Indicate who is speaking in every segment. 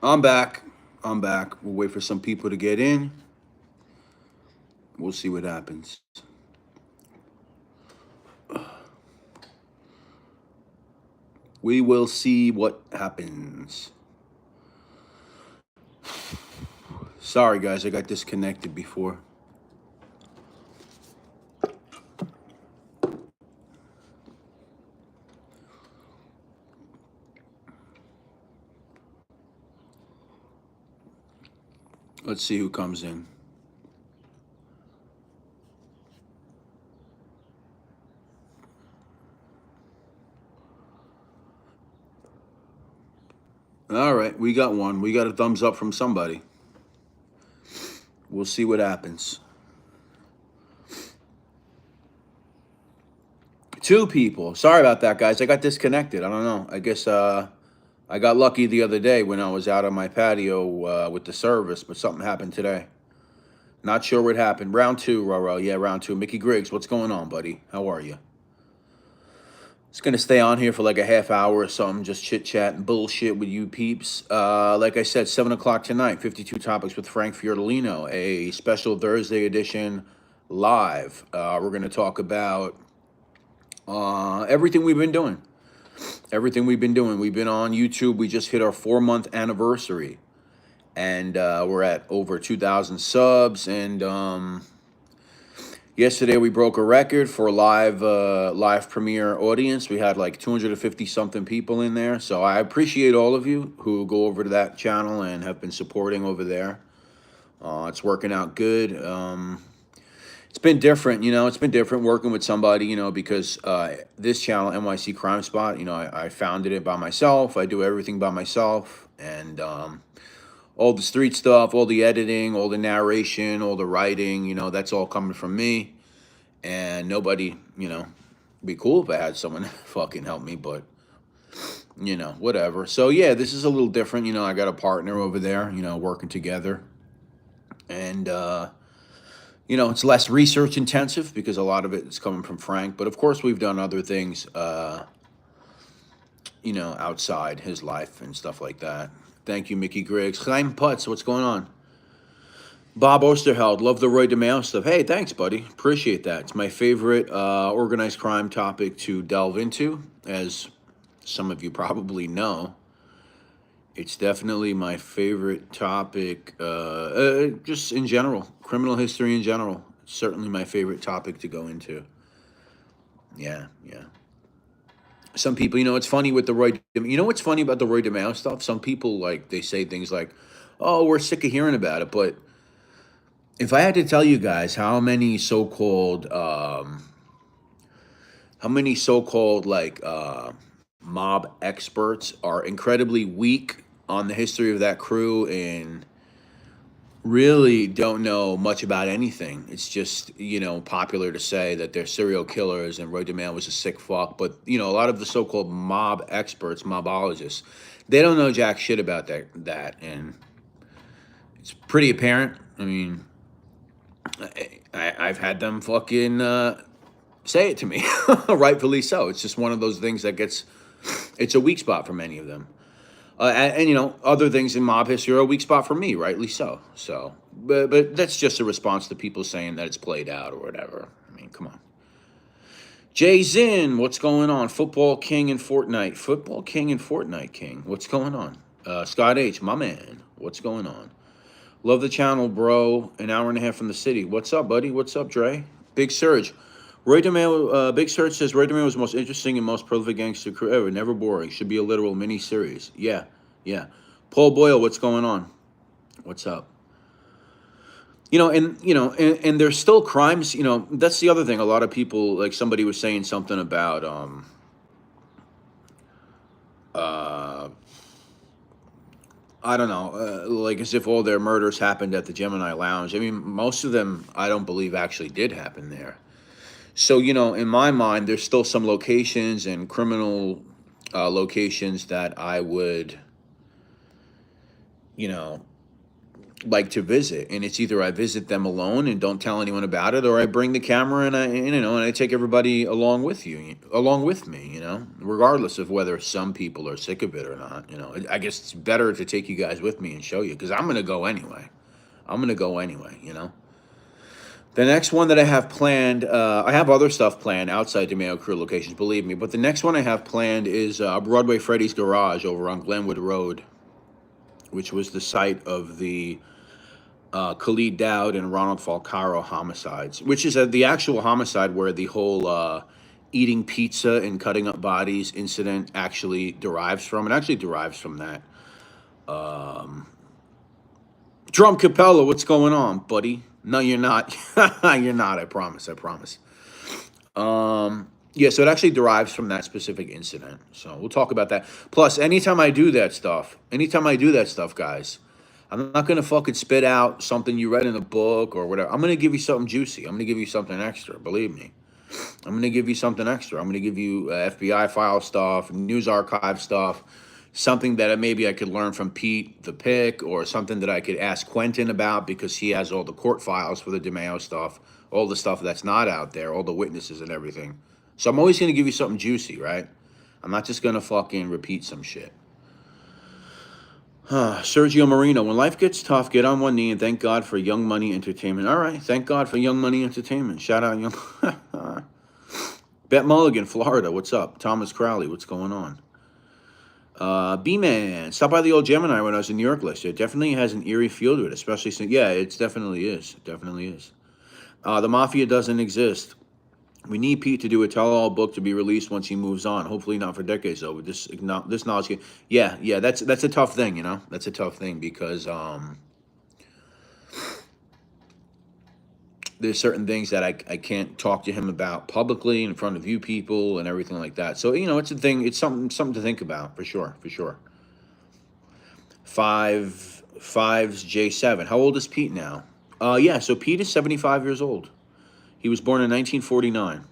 Speaker 1: I'm back. I'm back. We'll wait for some people to get in. We'll see what happens. We will see what happens. Sorry, guys, I got disconnected before. Let's see who comes in. All right, we got one. We got a thumbs up from somebody. We'll see what happens. Two people. Sorry about that, guys. I got disconnected. I don't know. I guess I got lucky the other day when I was out on my patio with the service, but something happened today. Not sure what happened. Round two, Roro. Yeah, round two. Mickey Griggs, what's going on, buddy? How are you? It's gonna stay on here for like a half hour or something, just chit chat and bullshit with you peeps. Like I said, 7 o'clock tonight, 52 topics with Frank Fiordolino, a special Thursday edition live. We're gonna talk about everything we've been doing. Everything we've been doing. We've been on YouTube. We just hit our 4 month anniversary, and we're at over 2,000 subs. And yesterday we broke a record for live premiere audience. We had like 250 something people in there. So I appreciate all of you who go over to that channel and have been supporting over there. It's working out good. It's been different, it's been different working with somebody, because this channel, NYC Crime Spot, I founded it by myself. I do everything by myself. And all the street stuff, all the editing, all the narration, all the writing, that's all coming from me. And nobody, be cool if I had someone fucking help me, but, whatever. So, yeah, this is a little different. I got a partner over there, working together. And, it's less research intensive because a lot of it is coming from Frank. But of course, we've done other things, outside his life and stuff like that. Thank you, Mickey Griggs. Chaim Putz, what's going on? Bob Osterheld, love the Roy DeMeo stuff. Hey, thanks, buddy. Appreciate that. It's my favorite organized crime topic to delve into, as some of you probably know. It's definitely my favorite topic, just in general, criminal history in general. It's certainly my favorite topic to go into. Yeah, yeah. Some people, it's funny with the Roy. What's funny about the Roy DeMeo stuff? Some people they say things like, "Oh, we're sick of hearing about it." But if I had to tell you guys how many so-called mob experts are incredibly weak on the history of that crew and really don't know much about anything. It's just, popular to say that they're serial killers and Roy DeMeo was a sick fuck. But, a lot of the so-called mob experts, mobologists, they don't know jack shit about that. And it's pretty apparent. I mean, I've had them fucking say it to me, rightfully so. It's just one of those things it's a weak spot for many of them. And other things in mob history are a weak spot for me, rightly so. So, but that's just a response to people saying that it's played out or whatever. I mean, come on. Jay Zinn, what's going on? Football King and Fortnite. Football King and Fortnite King. What's going on? Scott H, my man. What's going on? Love the channel, bro. An hour and a half from the city. What's up, buddy? What's up, Dre? Big Surge. Roy DeMeo, Big Surge says Roy DeMeo was the most interesting and most prolific gangster crew ever. Never boring. Should be a literal mini series. Yeah, yeah. Paul Boyle, what's going on? What's up? And there's still crimes. That's the other thing. A lot of people, like somebody was saying something about I don't know, like as if all their murders happened at the Gemini Lounge. I mean, most of them I don't believe actually did happen there. So, in my mind, there's still some locations and criminal locations that I would, like to visit, and it's either I visit them alone and don't tell anyone about it, or I bring the camera and I take everybody along with along with me, regardless of whether some people are sick of it or not. I guess it's better to take you guys with me and show you, because I'm gonna go anyway. I'm gonna go anyway. The next one that I have planned, I have other stuff planned outside the Mayo Crew locations, believe me. But the next one I have planned is Broadway Freddy's Garage over on Glenwood Road, which was the site of the Khalid Dowd and Ronald Falcaro homicides, which is the actual homicide where the whole eating pizza and cutting up bodies incident actually derives from. It actually derives from that. Drum Capella, what's going on, buddy? No, you're not. You're not. I promise. I promise. Yeah, so it actually derives from that specific incident. So we'll talk about that. Plus, anytime I do that stuff, guys, I'm not gonna fucking spit out something you read in a book or whatever. I'm gonna give you something juicy. I'm gonna give you something extra. Believe me. I'm gonna give you something extra. I'm gonna give you FBI file stuff, news archive stuff, something that maybe I could learn from Pete the Pick, or something that I could ask Quentin about because he has all the court files for the DeMeo stuff, all the stuff that's not out there, all the witnesses and everything. So I'm always gonna give you something juicy, right? I'm not just gonna fucking repeat some shit. Sergio Marino, when life gets tough, get on one knee and thank God for Young Money Entertainment. All right, thank God for Young Money Entertainment. Shout out Young. Bet Mulligan, Florida, what's up? Thomas Crowley, what's going on? B-Man, stop by the old Gemini when I was in New York last year. It definitely has an eerie feel to it, especially since, yeah, it definitely is. It definitely is. The Mafia doesn't exist. We need Pete to do a tell-all book to be released once he moves on. Hopefully not for decades, though. But this knowledge, yeah, that's a tough thing, That's a tough thing because there's certain things that I can't talk to him about publicly in front of you people and everything like that. So it's a thing. It's something to think about for sure, for sure. Fives J7. How old is Pete now? Yeah. So Pete is 75 years old. He was born in 1949.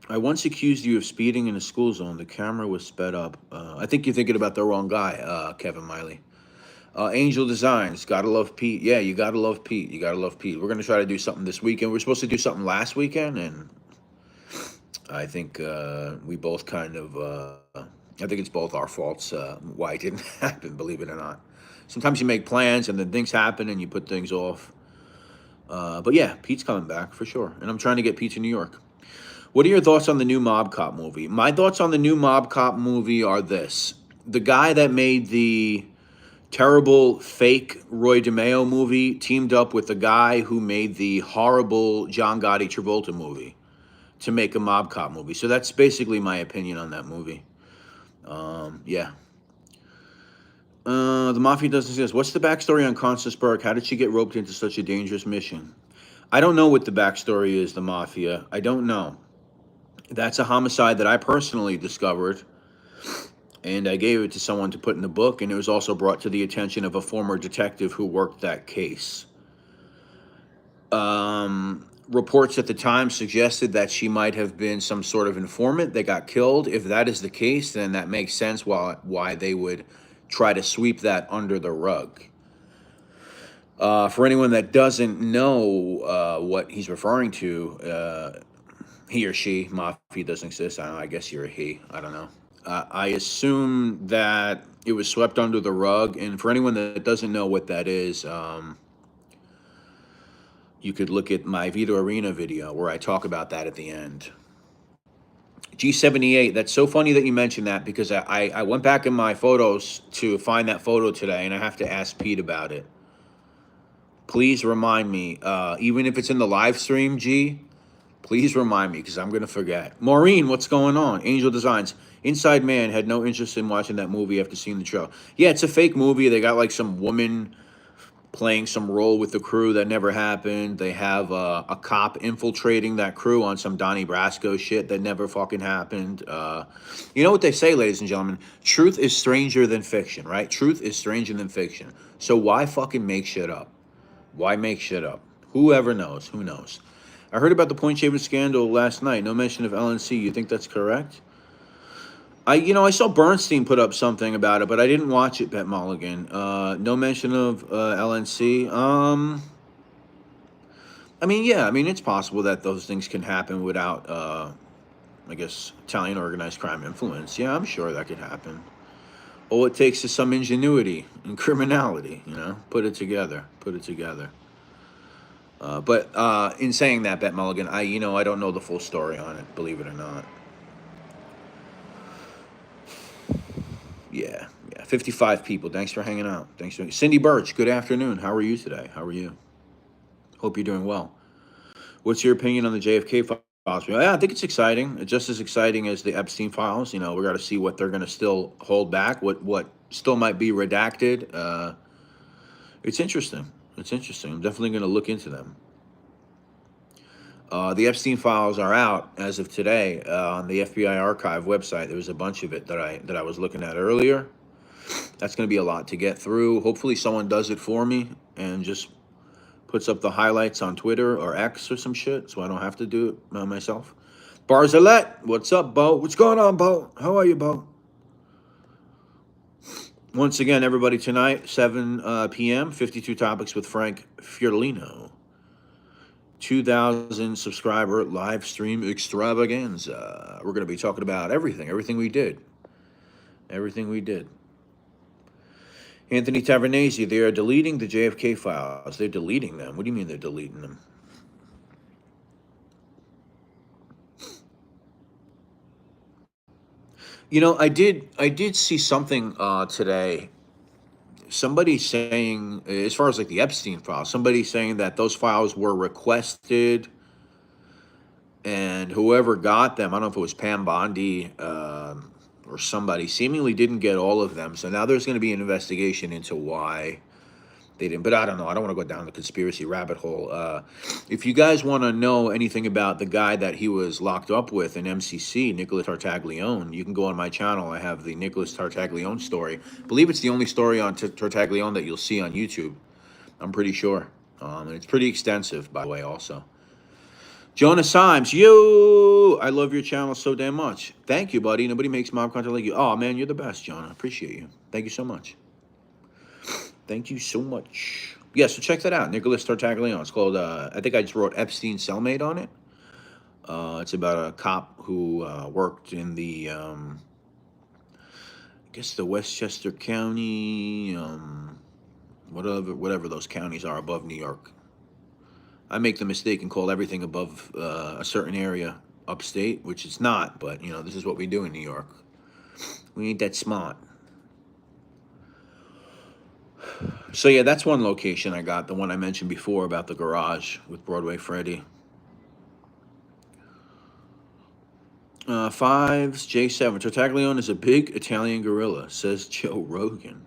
Speaker 1: I once accused you of speeding in a school zone. The camera was sped up. I think you're thinking about the wrong guy, Kevin Miley. Angel Designs, gotta love Pete. Yeah, you gotta love Pete. You gotta love Pete. We're gonna try to do something this weekend. We're supposed to do something last weekend, and I think we both kind of. I think it's both our faults why it didn't happen. Believe it or not, sometimes you make plans and then things happen and you put things off. But yeah, Pete's coming back for sure, and I'm trying to get Pete to New York. What are your thoughts on the new Mob Cop movie? My thoughts on the new Mob Cop movie are this: the guy that made the terrible fake Roy DeMeo movie teamed up with the guy who made the horrible John Gotti Travolta movie to make a Mob Cop movie. So that's basically my opinion on that movie. Yeah. The Mafia doesn't exist. What's the backstory on Constance Burke? How did she get roped into such a dangerous mission? I don't know what the backstory is, the Mafia. I don't know. That's a homicide that I personally discovered, and I gave it to someone to put in the book, and it was also brought to the attention of a former detective who worked that case. Reports at the time suggested that she might have been some sort of informant that got killed. If that is the case, then that makes sense why they would try to sweep that under the rug. For anyone that doesn't know what he's referring to, he or she, Mafia doesn't exist. I don't know, I guess you're a he. I don't know. I assume that it was swept under the rug. And for anyone that doesn't know what that is, you could look at my Vito Arena video where I talk about that at the end. G78, that's so funny that you mentioned that, because I went back in my photos to find that photo today, and I have to ask Pete about it. Please remind me, even if it's in the live stream, G, please remind me, because I'm going to forget. Maureen, what's going on? Angel Designs. Inside Man had no interest in watching that movie after seeing the show. Yeah, it's a fake movie. They got like some woman playing some role with the crew that never happened. They have a cop infiltrating that crew on some Donnie Brasco shit that never fucking happened. You know what they say, ladies and gentlemen? Truth is stranger than fiction, right? Truth is stranger than fiction. So why fucking make shit up? Why make shit up? Whoever knows? Who knows? I heard about the Point Shaving scandal last night. No mention of LNC. You think that's correct? I saw Bernstein put up something about it, but I didn't watch it. Bet Mulligan. No mention of LNC. I mean, yeah. I mean, it's possible that those things can happen without, I guess, Italian organized crime influence. Yeah, I'm sure that could happen. All it takes is some ingenuity and criminality. Put it together. Put it together. But in saying that, Bet Mulligan, I don't know the full story on it. Believe it or not. Yeah, yeah. 55 people. Thanks for hanging out. Thanks for Cindy Birch. Good afternoon. How are you today? How are you? Hope you're doing well. What's your opinion on the JFK files? Yeah, I think it's exciting. It's just as exciting as the Epstein files. We got to see what they're going to still hold back. What still might be redacted. It's interesting. It's interesting. I'm definitely going to look into them. The Epstein files are out as of today on the FBI archive website. There was a bunch of it that I was looking at earlier. That's going to be a lot to get through. Hopefully, someone does it for me and just puts up the highlights on Twitter or X or some shit, so I don't have to do it myself. Barzalette, what's up, Bo? What's going on, Bo? How are you, Bo? Once again, everybody, tonight, 7 p.m., 52 Topics with Frank Fiorlino. 2,000 subscriber live stream extravaganza. We're going to be talking about everything we did. Everything we did. Anthony Tavernese, they are deleting the JFK files. They're deleting them. What do you mean they're deleting them? I did see something today. Somebody saying, as far as like the Epstein files, somebody saying that those files were requested, and whoever got them, I don't know if it was Pam Bondi or somebody, seemingly didn't get all of them. So now there's going to be an investigation into why they didn't. But I don't know. I don't want to go down the conspiracy rabbit hole. If you guys want to know anything about the guy that he was locked up with in MCC, Nicholas Tartaglione, you can go on my channel. I have the Nicholas Tartaglione story. I believe it's the only story on Tartaglione that you'll see on YouTube. I'm pretty sure. And it's pretty extensive, by the way, also. Jonah Symes, yo, I love your channel so damn much. Thank you, buddy. Nobody makes mob content like you. Oh, man, you're the best, Jonah. Appreciate you. Thank you so much. Thank you so much. Yeah, so check that out. Nicholas Tartaglione. It's called, I think I just wrote Epstein Cellmate on it. It's about a cop who worked in the, I guess the Westchester County, whatever those counties are above New York. I make the mistake and call everything above a certain area upstate, which it's not, but, this is what we do in New York. We ain't that smart. So, yeah, that's one location I got, the one I mentioned before about the garage with Broadway Freddy. Fives, J7. Tartaglione is a big Italian gorilla, says Joe Rogan.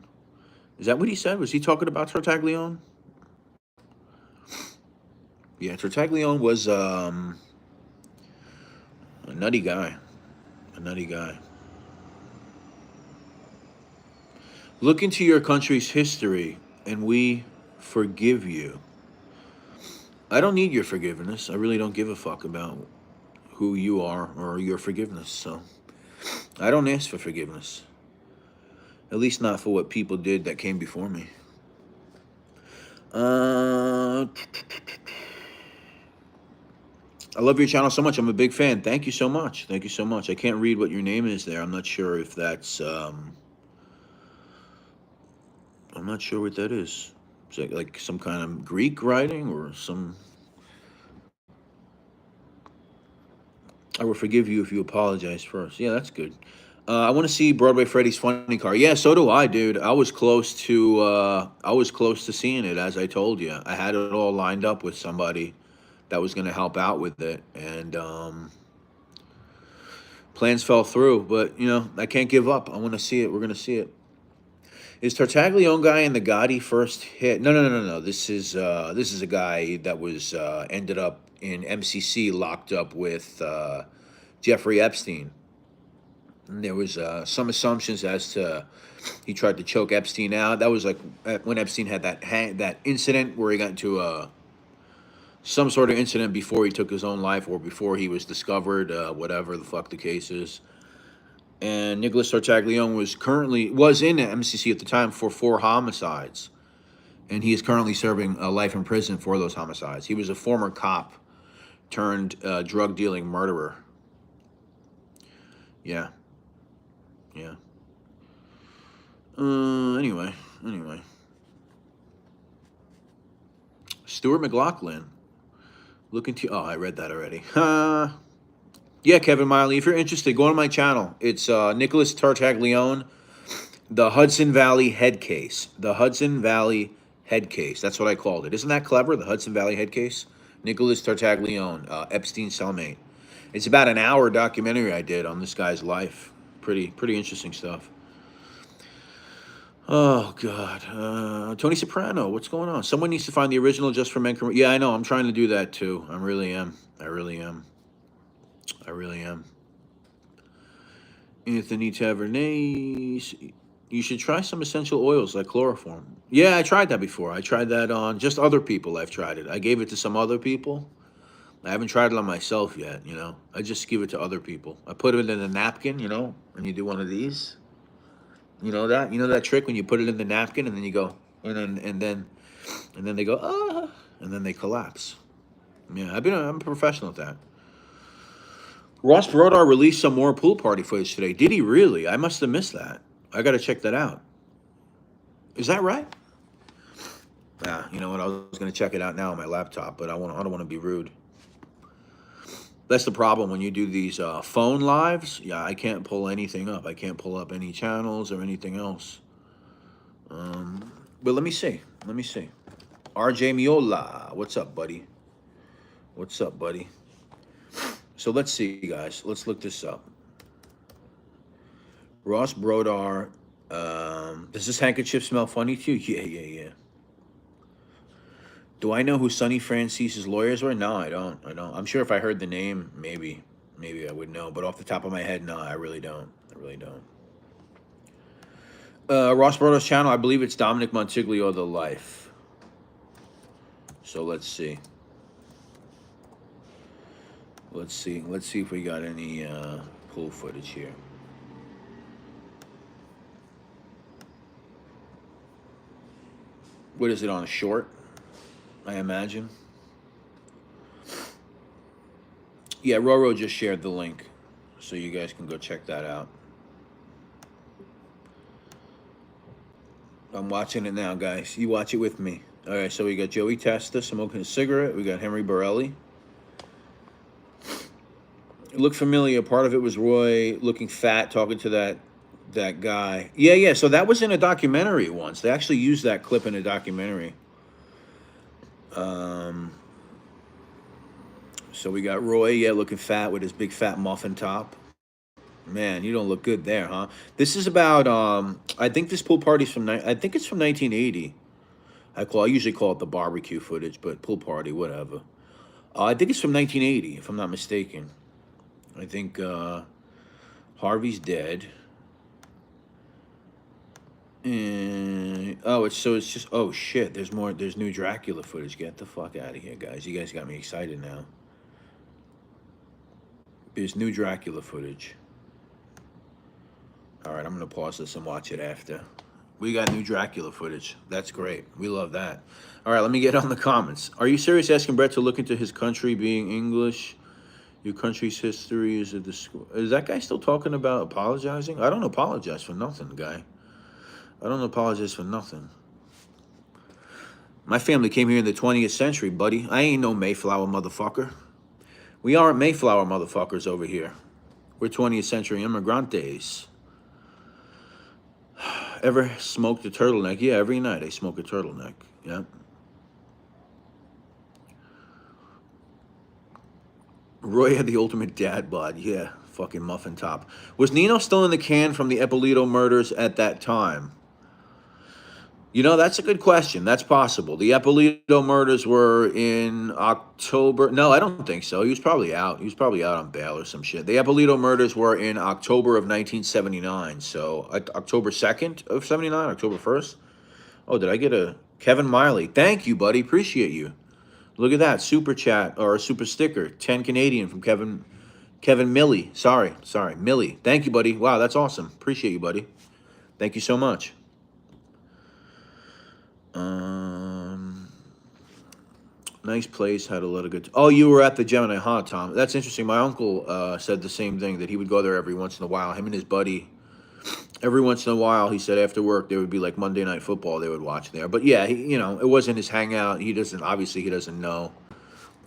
Speaker 1: Is that what he said? Was he talking about Tartaglione? Yeah, Tartaglione was a nutty guy. A nutty guy. Look into your country's history, and we forgive you. I don't need your forgiveness. I really don't give a fuck about who you are or your forgiveness. So I don't ask for forgiveness. At least not for what people did that came before me. I love your channel so much. I'm a big fan. Thank you so much. Thank you so much. I can't read what your name is there. I'm not sure if that's I'm not sure what that is. Is that like some kind of Greek writing or some? I will forgive you if you apologize first. Yeah, that's good. I want to see Broadway Freddy's Funny Car. Yeah, so do I, dude. I was close to seeing it, as I told you. I had it all lined up with somebody that was going to help out with it, and plans fell through. But I can't give up. I want to see it. We're going to see it. Is Tartaglione guy in the Gotti first hit? No. This is a guy that was ended up in MCC, locked up with Jeffrey Epstein. And there was some assumptions as to he tried to choke Epstein out. That was like when Epstein had that incident where he got into some sort of incident before he took his own life or before he was discovered, whatever the fuck the case is. And Nicholas Tartaglione was in MCC at the time for 4 homicides, and he is currently serving a life in prison for those homicides. He was a former cop turned drug dealing murderer. Yeah, yeah. Anyway. Stuart McLaughlin looking to. Oh, I read that already. Yeah, Kevin Miley. If you're interested, go on my channel. It's Nicholas Tartaglione, the Hudson Valley Head Case. The Hudson Valley Head Case. That's what I called it. Isn't that clever? The Hudson Valley Head Case. Nicholas Tartaglione, Epstein's cellmate. It's about an hour documentary I did on this guy's life. Pretty interesting stuff. Oh God, Tony Soprano, what's going on? Someone needs to find the original Just for Men. Yeah, I know. I'm trying to do that too. I really am. Anthony Tavernese, you should try some essential oils like chloroform. Yeah, I tried that before. I tried that on just other people. I've tried it. I gave it to some other people. I haven't tried it on myself yet. I just give it to other people. I put it in a napkin. And you do one of these. You know that trick when you put it in the napkin and then you go and then they go and then they collapse. Yeah, I'm a professional at that. Ross Brodar released some more pool party footage today. Did he really? I must have missed that. I got to check that out. Is that right? Yeah, you know what? I was going to check it out now on my laptop, but I don't want to be rude. That's the problem when you do these phone lives. Yeah, I can't pull anything up. I can't pull up any channels or anything else. But let me see. RJ Miola, what's up, buddy? So let's see, guys. Let's look this up. Ross Brodar. Does this handkerchief smell funny to you? Yeah. Do I know who Sonny Francis's lawyers were? No, I don't. I'm sure if I heard the name, maybe I would know. But off the top of my head, no, I really don't. Ross Brodo's channel, I believe it's Dominic Montiglio, The Life. So let's see. Let's see if we got any pool footage here. What is it, on a short? I imagine. Yeah, Roro just shared the link, so you guys can go check that out. I'm watching it now, guys. You watch it with me. All right, so we got Joey Testa smoking a cigarette. We got Henry Borelli. It looked familiar. Part of it was Roy looking fat, talking to that guy. Yeah. So that was in a documentary once. They actually used that clip in a documentary. So we got Roy, looking fat with his big fat muffin top. Man, you don't look good there, huh? This is about I think this pool party's from I think it's from 1980. I usually call it the barbecue footage, but pool party, whatever. I think it's from 1980, if I'm not mistaken. I think Harvey's dead. And it's just, oh shit, there's new Dracula footage. Get the fuck out of here, guys. You guys got me excited now. There's new Dracula footage. All right, I'm gonna pause this and watch it after. We got new Dracula footage. That's great. We love that. All right, let me get on the comments. Are you serious asking Brett to look into his country being English? Your country's history is is that guy still talking about apologizing? I don't apologize for nothing, guy. I don't apologize for nothing. My family came here in the 20th century, buddy. I ain't no Mayflower motherfucker. We aren't Mayflower motherfuckers over here. We're 20th century immigrantes. Ever smoked a turtleneck? Yeah, every night I smoke a turtleneck. Yeah. Roy had the ultimate dad bod. Yeah, fucking muffin top. Was Nino still in the can from the Ippolito murders at that time? That's a good question. That's possible. The Ippolito murders were in October. No, I don't think so. He was probably out. He was probably out on bail or some shit. The Ippolito murders were in October of 1979. So October 2nd of 79, October 1st. Oh, did I get a Kevin Miley? Thank you, buddy. Appreciate you. Look at that. Super chat or super sticker. 10 Canadian from Kevin Kevin Millie. Sorry. Millie. Thank you, buddy. Wow, that's awesome. Appreciate you, buddy. Thank you so much. Nice place. Had a lot of good. Oh, you were at the Gemini, huh, Tom? That's interesting. My uncle said the same thing, that he would go there every once in a while. Him and his buddy. Every once in a while, he said after work there would be like Monday Night Football they would watch there. But yeah, it wasn't his hangout. He doesn't. Obviously, he doesn't know.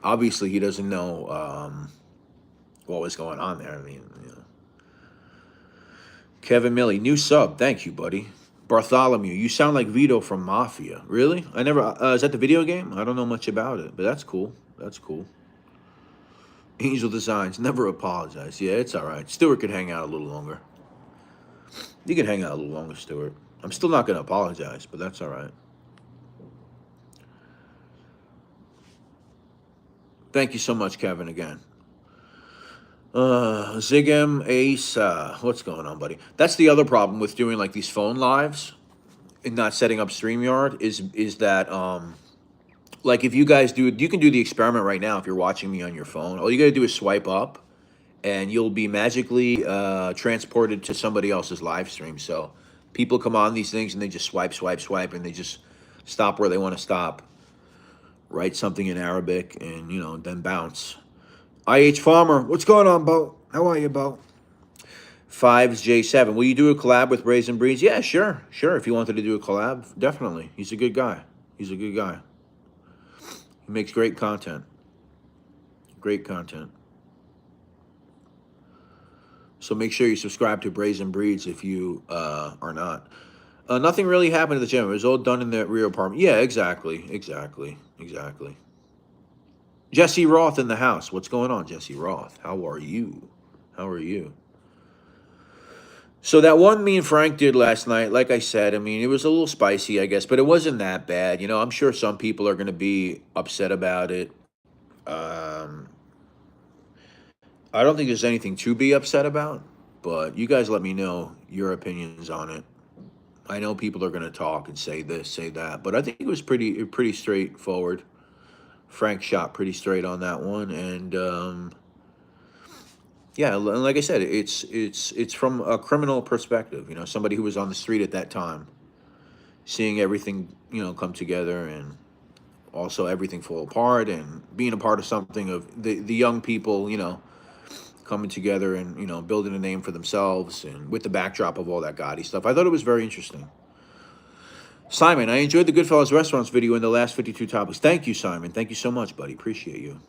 Speaker 1: Obviously, he doesn't know what was going on there. I mean, Kevin Millie, new sub. Thank you, buddy. Bartholomew, you sound like Vito from Mafia. Really? I never. Is that the video game? I don't know much about it, but that's cool. That's cool. Angel Designs, never apologize. Yeah, it's all right. Stuart could hang out a little longer. You can hang out a little longer, Stuart. I'm still not going to apologize, but that's all right. Thank you so much, Kevin, again. Zigam Ace, what's going on, buddy? That's the other problem with doing like these phone lives and not setting up StreamYard is that like if you guys do, you can do the experiment right now if you're watching me on your phone. All you got to do is swipe up and you'll be magically transported to somebody else's live stream. So people come on these things and they just swipe, and they just stop where they want to stop, write something in Arabic, and then bounce. IH Farmer, what's going on, Bo? How are you, Bo? 5J7, will you do a collab with Raisin Breeze? Yeah, sure. If you wanted to do a collab, definitely. He's a good guy. He makes great content. So make sure you subscribe to Brazen Breeds if you are not. Nothing really happened at the gym. It was all done in the rear apartment. Yeah, exactly. Jesse Roth in the house. What's going on, Jesse Roth? How are you? So that one me and Frank did last night, like I said, I mean, it was a little spicy, I guess, but it wasn't that bad. I'm sure some people are going to be upset about it. I don't think there's anything to be upset about, but you guys let me know your opinions on it. I know people are going to talk and say this, say that, but I think it was pretty straightforward. Frank shot pretty straight on that one, and yeah, like I said, it's from a criminal perspective. Somebody who was on the street at that time, seeing everything come together, and also everything fall apart, and being a part of something of the young people coming together and building a name for themselves, and with the backdrop of all that gaudy stuff. I thought it was very interesting. Simon, I enjoyed the Goodfellas Restaurants video in the last 52 topics. Thank you, Simon. Thank you so much, buddy. Appreciate you.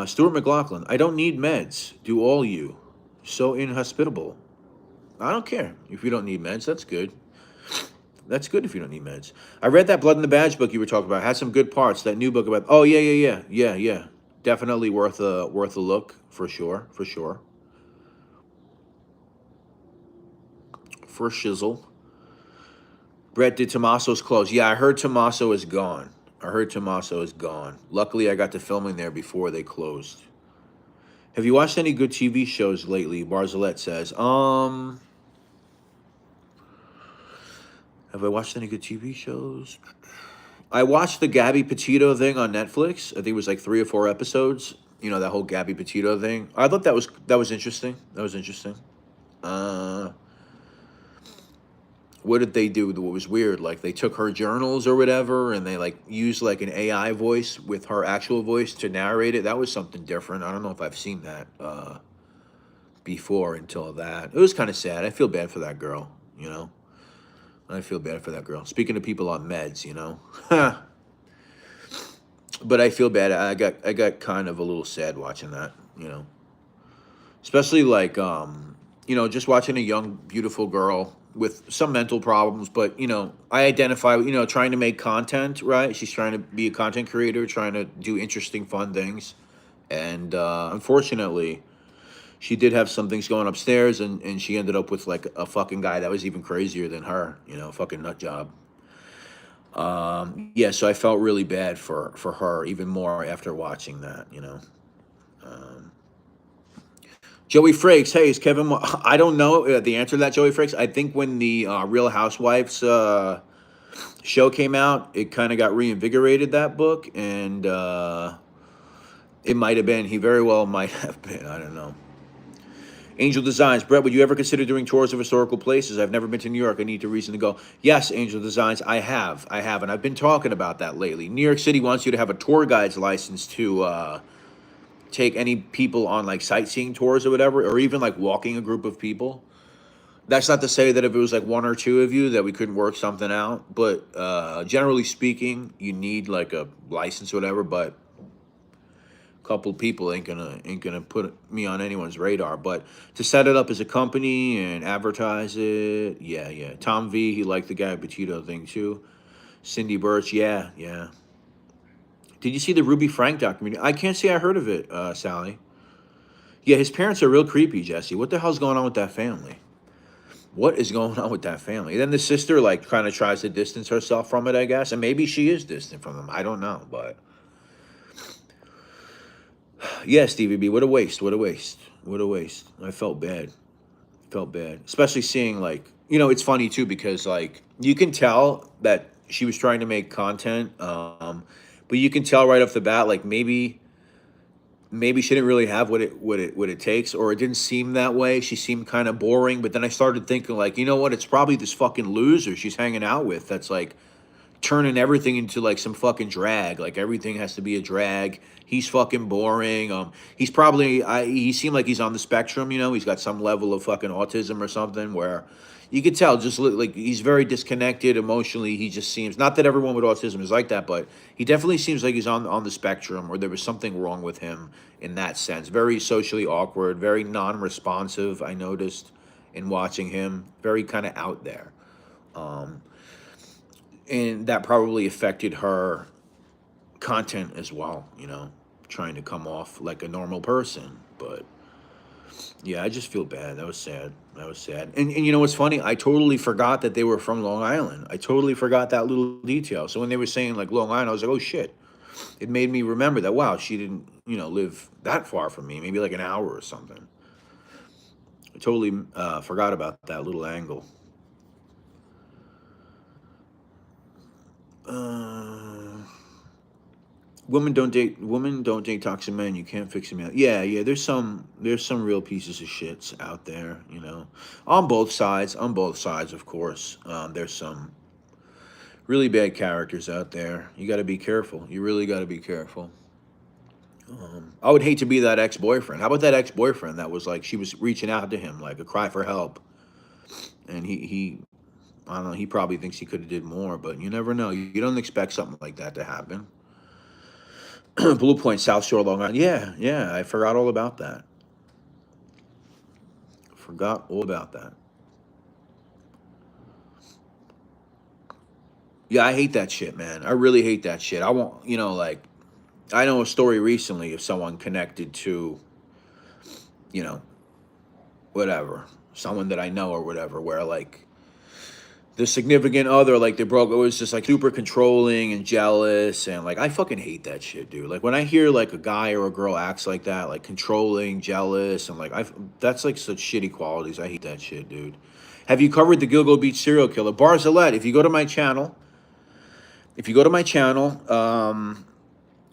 Speaker 1: Stuart McLaughlin, I don't need meds. Do all you. So inhospitable. I don't care if you don't need meds. That's good. That's good if you don't need meds. I read that Blood in the Badge book you were talking about. Had some good parts. That new book about. Oh yeah. Definitely worth a look for sure. For shizzle. Brett, did Tommaso's close? Yeah, I heard Tommaso is gone. Luckily, I got to filming there before they closed. Have you watched any good TV shows lately? Barzalette says. Have I watched any good TV shows? I watched the Gabby Petito thing on Netflix. I think it was like 3 or 4 episodes. That whole Gabby Petito thing. I thought that was interesting. What did they do? What was weird? Like they took her journals or whatever, and they like used like an AI voice with her actual voice to narrate it. That was something different. I don't know if I've seen that before until that. It was kind of sad. I feel bad for that girl. Speaking of people on meds, but I feel bad. I got kind of a little sad watching that. Especially like just watching a young, beautiful girl with some mental problems, but I identify, trying to make content, right? She's trying to be a content creator, trying to do interesting, fun things, and unfortunately, she did have some things going upstairs, and she ended up with like a fucking guy that was even crazier than her, fucking nut job. Yeah, so I felt really bad for her even more after watching that, Joey Frakes, hey, is Kevin? I don't know the answer to that, Joey Frakes. I think when the Real Housewives show came out, it kind of got reinvigorated, that book, and It might have been. He very well might have been. I don't know. Angel Designs. Brett, would you ever consider doing tours of historical places? I've never been to New York. I need a reason to go. Yes, Angel Designs. I have. I have. And I've been talking about that lately. New York City wants you to have a tour guide's license to take any people on like sightseeing tours or whatever, or even like walking a group of people. That's not to say that if it was like one or two of you that we couldn't work something out. But generally speaking, you need like a license or whatever. But couple people ain't gonna put me on anyone's radar. But to set it up as a company and advertise it, yeah, yeah. Tom V, he liked the Guy Petito thing too. Cindy Birch, yeah, yeah. Did you see the Ruby Frank documentary? I can't say I heard of it, Sally. Yeah, his parents are real creepy, Jesse. What the hell's going on with that family? What is going on with that family? And then the sister like kind of tries to distance herself from it, I guess, and maybe she is distant from them. I don't know, but yeah, Stevie B, what a waste, what a waste, what a waste. I felt bad. Felt bad, especially seeing like it's funny too because like you can tell that she was trying to make content, but you can tell right off the bat like maybe she didn't really have what it takes, or it didn't seem that way. She seemed kind of boring, but then I started thinking like, you know what? It's probably this fucking loser she's hanging out with that's like turning everything into like some fucking drag. Like everything has to be a drag. He's fucking boring. He's probably he seemed like he's on the spectrum. He's got some level of fucking autism or something where you could tell just like he's very disconnected emotionally. He just seems not that everyone with autism is like that, but he definitely seems like he's on the spectrum, or there was something wrong with him in that sense. Very socially awkward, very non-responsive. I noticed in watching him, very kind of out there. Um, and that probably affected her content as well, trying to come off like a normal person. But yeah, I just feel bad. That was sad. That was sad. And you know what's funny? I totally forgot that they were from Long Island. I totally forgot that little detail. So when they were saying like Long Island, I was like, oh shit. It made me remember that, wow, she didn't, live that far from me, maybe like an hour or something. I totally forgot about that little angle. Uh, women don't date toxic men. You can't fix them out. Yeah, yeah. There's some real pieces of shits out there. On both sides. On both sides, of course. There's some really bad characters out there. You got to be careful. You really got to be careful. I would hate to be that ex-boyfriend. How about that ex-boyfriend that was like she was reaching out to him like a cry for help, and he I don't know. He probably thinks he could have did more, but you never know. You don't expect something like that to happen. Blue Point, South Shore, Long Island. Yeah, yeah. I forgot all about that. Forgot all about that. Yeah, I hate that shit, man. I really hate that shit. I want, like, I know a story recently of someone connected to, you know, whatever, someone that I know or whatever, where like the significant other, like they broke, it was just like super controlling and jealous. And like, I fucking hate that shit, dude. Like when I hear like a guy or a girl acts like that, like controlling, jealous, and like, that's like such shitty qualities. I hate that shit, dude. Have you covered the Gilgo Beach serial killer? Barzalette, if you go to my channel,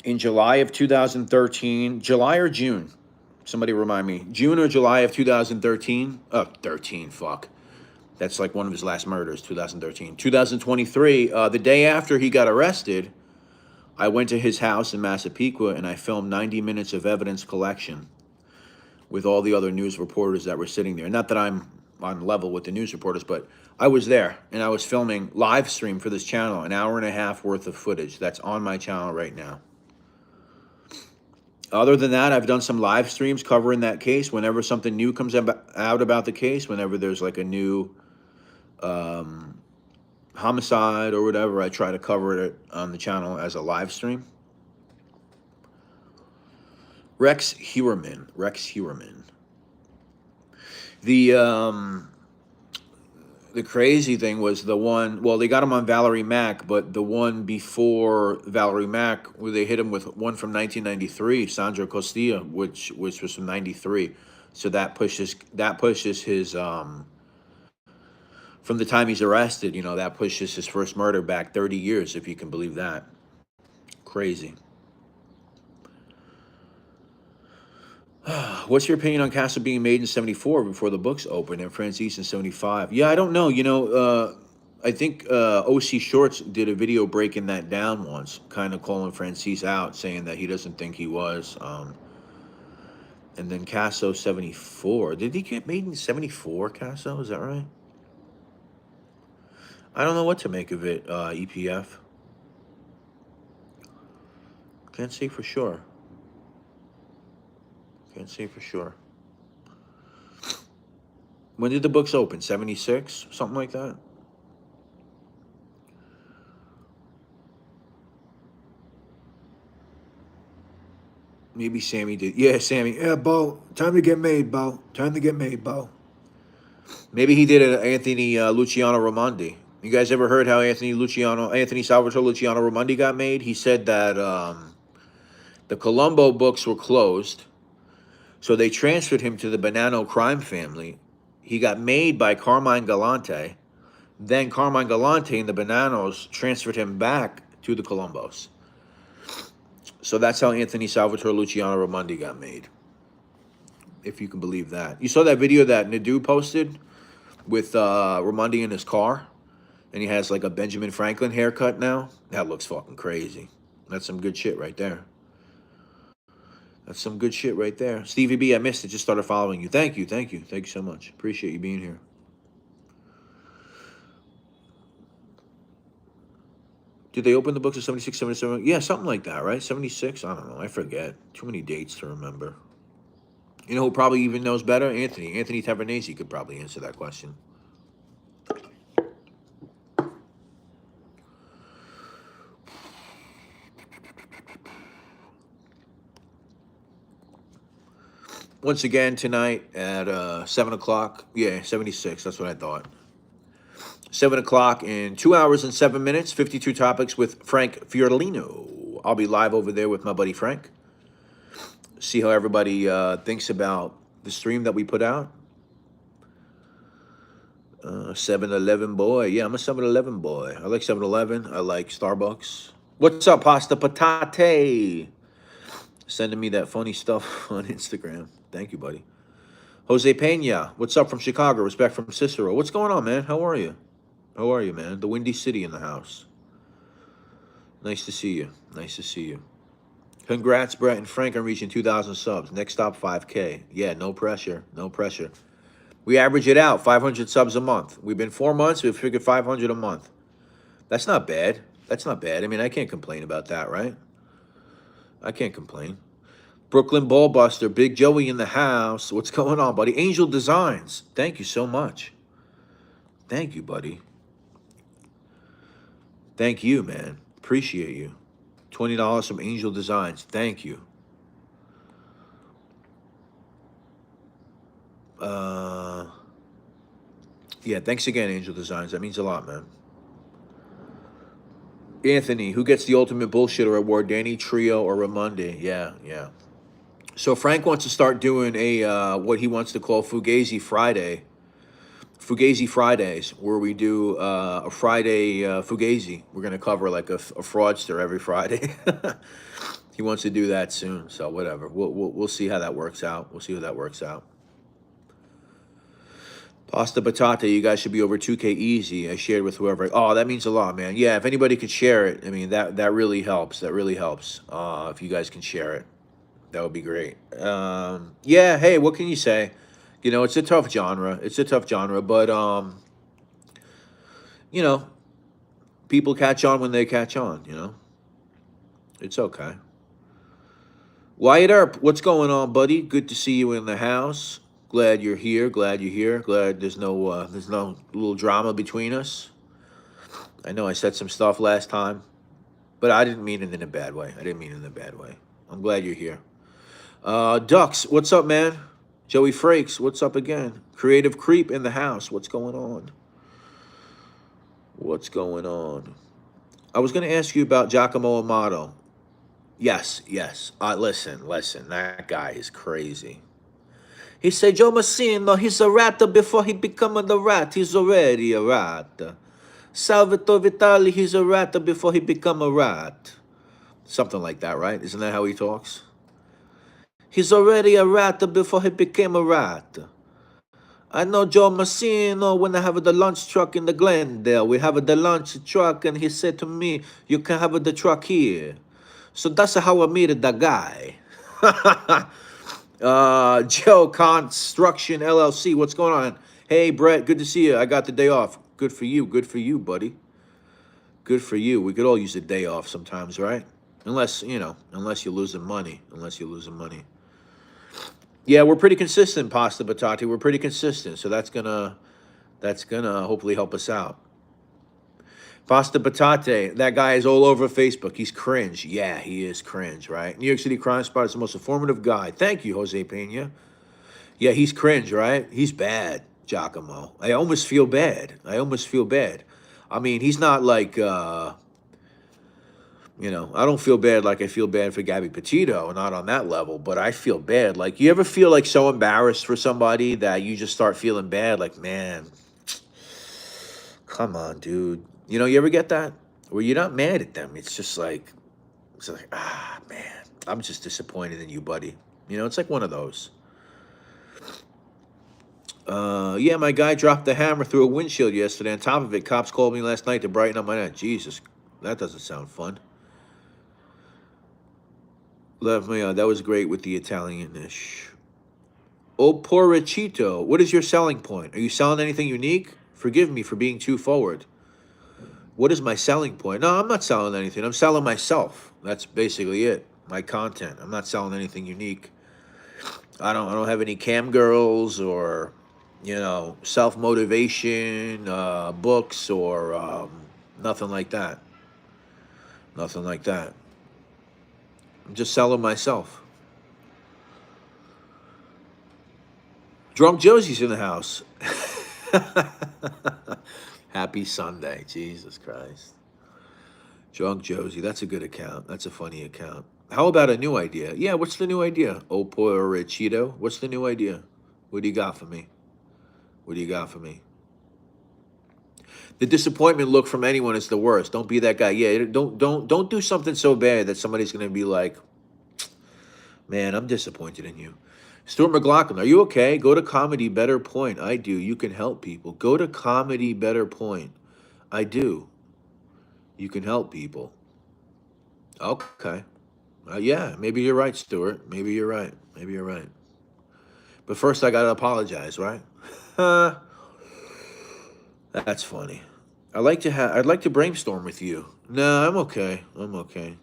Speaker 1: in July of 2013, July or June, somebody remind me, June or July of 2013, 13, fuck. That's like one of his last murders, 2013. 2023, the day after he got arrested, I went to his house in Massapequa and I filmed 90 minutes of evidence collection with all the other news reporters that were sitting there. Not that I'm on level with the news reporters, but I was there and I was filming live stream for this channel, an hour and a half worth of footage that's on my channel right now. Other than that, I've done some live streams covering that case. Whenever something new comes out about the case, whenever there's like a new homicide or whatever, I try to cover it on the channel as a live stream. Rex Hewerman. The crazy thing was the one. Well, they got him on Valerie Mack, but the one before Valerie Mack, where they hit him with one from 1993, Sandra Costilla, which was from '93. So that pushes his from the time he's arrested. That pushes his first murder back 30 years, if you can believe that. Crazy. What's your opinion on Castle being made in '74 before the books opened and Francis in '75? Yeah, I don't know. I think OC Shorts did a video breaking that down once, kind of calling Francis out, saying that he doesn't think he was. And then Casso '74. Did he get made in '74? Casso, is that right? I don't know what to make of it. EPF. Can't say for sure. Can't say for sure. When did the books open? '76, something like that. Maybe Sammy did. Yeah, Sammy. Yeah, Bo. Time to get made, Bo. Time to get made, Bo. Maybe he did it. Anthony Luciano Raimondi. You guys ever heard how Anthony Salvatore Luciano Raimondi got made? He said that the Columbo books were closed, so they transferred him to the Bonanno crime family. He got made by Carmine Galante. Then Carmine Galante and the Bonannos transferred him back to the Columbos. So that's how Anthony Salvatore Luciano Raimondi got made, if you can believe that. You saw that video that Nadu posted with Raimondi in his car, and he has like a Benjamin Franklin haircut now? That looks fucking crazy. That's some good shit right there. That's some good shit right there. Stevie B, I missed it. Just started following you. Thank you, thank you. Thank you so much. Appreciate you being here. Did they open the books in '76, '77? Yeah, something like that, right? '76? I don't know. I forget. Too many dates to remember. You know who probably even knows better? Anthony. Anthony Tavernese could probably answer that question. Once again, tonight at 7 o'clock. Yeah, 76. That's what I thought. 7 o'clock in 2 hours and 7 minutes, 52 topics with Frank Fiorellino. I'll be live over there with my buddy Frank. See how everybody thinks about the stream that we put out. 7-Eleven boy. Yeah, I'm a 7-Eleven boy. I like 7-Eleven. I like Starbucks. What's up, Pasta Patate? Sending me that funny stuff on Instagram. Thank you, buddy. Jose Pena. What's up from Chicago? Respect from Cicero. What's going on, man? How are you? How are you, man? The Windy City in the house. Nice to see you. Nice to see you. Congrats, Brett and Frank, on reaching 2,000 subs. Next stop, 5K. Yeah, no pressure. No pressure. We average it out, 500 subs a month. We've been 4 months. We've figured 500 a month. That's not bad. That's not bad. I mean, I can't complain about that, right? I can't complain. Brooklyn Ballbuster, Big Joey in the house. What's going on, buddy? Angel Designs. Thank you so much. Thank you, buddy. Thank you, man. Appreciate you. $20 from Angel Designs. Thank you. Yeah, thanks again, Angel Designs. That means a lot, man. Anthony, who gets the ultimate bullshitter award? Danny, Trio, or Raimondi? Yeah, yeah. So Frank wants to start doing a what he wants to call Fugazi Friday. Fugazi Fridays, where we do a Friday Fugazi. We're gonna cover like a fraudster every Friday. He wants to do that soon, so whatever. We'll see how that works out. We'll see how that works out. Pasta Batata, you guys should be over 2K easy. I shared with whoever. Oh, that means a lot, man. Yeah, if anybody could share it, I mean that really helps. That really helps. If you guys can share it, that would be great. Yeah. Hey, what can you say? You know, it's a tough genre. It's a tough genre, but you know, people catch on when they catch on. You know, it's okay. Wyatt Earp, what's going on, buddy? Good to see you in the house. Glad you're here. Glad you're here. Glad there's no little drama between us. I know I said some stuff last time, but I didn't mean it in a bad way. I didn't mean it in a bad way. I'm glad you're here. Ducks, what's up, man? Joey Frakes, what's up again? Creative Creep in the house. What's going on? What's going on? I was going to ask you about Giacomo Amato. Yes, yes. Listen. That guy is crazy. He said, Joe Massino, he's a rat before he become a rat. He's already a rat. Salvatore Vitali, he's a rat before he become a rat. Something like that, right? Isn't that how he talks? He's already a rat before he became a rat. I know Joe Massino when I have the lunch truck in the Glendale. We have the lunch truck, and he said to me, "You can have the truck here." So that's how I met the guy. Joe Construction LLC. What's going on? Hey, Brett. Good to see you. I got the day off. Good for you. Good for you, buddy. Good for you. We could all use a day off sometimes, right? Unless, unless you're losing money. Unless you're losing money. Yeah, we're pretty consistent, Pasta Batati. We're pretty consistent. So that's gonna hopefully help us out. Pasta Batate, that guy is all over Facebook. He's cringe. Yeah, he is cringe, right? New York City Crime Spot is the most informative guy. Thank you, Jose Pena. Yeah, he's cringe, right? He's bad, Giacomo. I almost feel bad. I mean, he's not like, I don't feel bad like I feel bad for Gabby Petito, not on that level, but I feel bad. Like, you ever feel like so embarrassed for somebody that you just start feeling bad? Like, man, come on, dude. You ever get that? Where you're not mad at them. It's like, man, I'm just disappointed in you, buddy. It's like one of those. Yeah, my guy dropped the hammer through a windshield yesterday. On top of it, cops called me last night to brighten up my night. Jesus, that doesn't sound fun. Left me on. That was great with the Italian-ish. Oh, porricito. What is your selling point? Are you selling anything unique? Forgive me for being too forward. What is my selling point? No, I'm not selling anything. I'm selling myself. That's basically it. My content. I'm not selling anything unique. I don't have any cam girls or, self-motivation books or nothing like that. Nothing like that. I'm just selling myself. Drunk Josie's in the house. Happy Sunday. Jesus Christ. Drunk Josie. That's a good account. That's a funny account. How about a new idea? Yeah, what's the new idea? Oh, porricito. What's the new idea? What do you got for me? What do you got for me? The disappointment look from anyone is the worst. Don't be that guy. Yeah, don't do something so bad that somebody's gonna be like, man, I'm disappointed in you. Stuart McLaughlin, are you okay? Go to Comedy Better Point. I do. You can help people. Go to Comedy Better Point. I do. You can help people. Okay. Yeah, maybe you're right, Stuart. Maybe you're right. Maybe you're right. But first, I gotta apologize, right? That's funny. I'd like to brainstorm with you. No, I'm okay. I'm okay.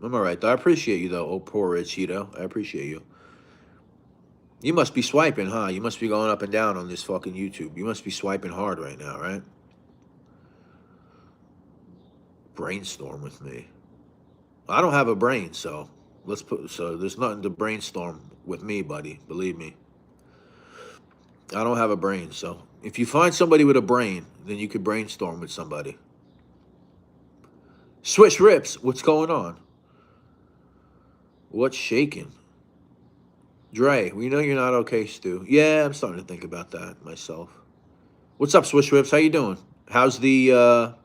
Speaker 1: I'm all right. I appreciate you though. Oh, poor Cheeto. I appreciate you. You must be swiping, huh? You must be going up and down on this fucking YouTube. You must be swiping hard right now, right? Brainstorm with me. I don't have a brain, so there's nothing to brainstorm with me, buddy. Believe me. I don't have a brain, so if you find somebody with a brain, then you could brainstorm with somebody. Swish Rips, what's going on? What's shaking? Dre, we know you're not okay, Stu. Yeah, I'm starting to think about that myself. What's up, Swish Rips? How you doing? How's the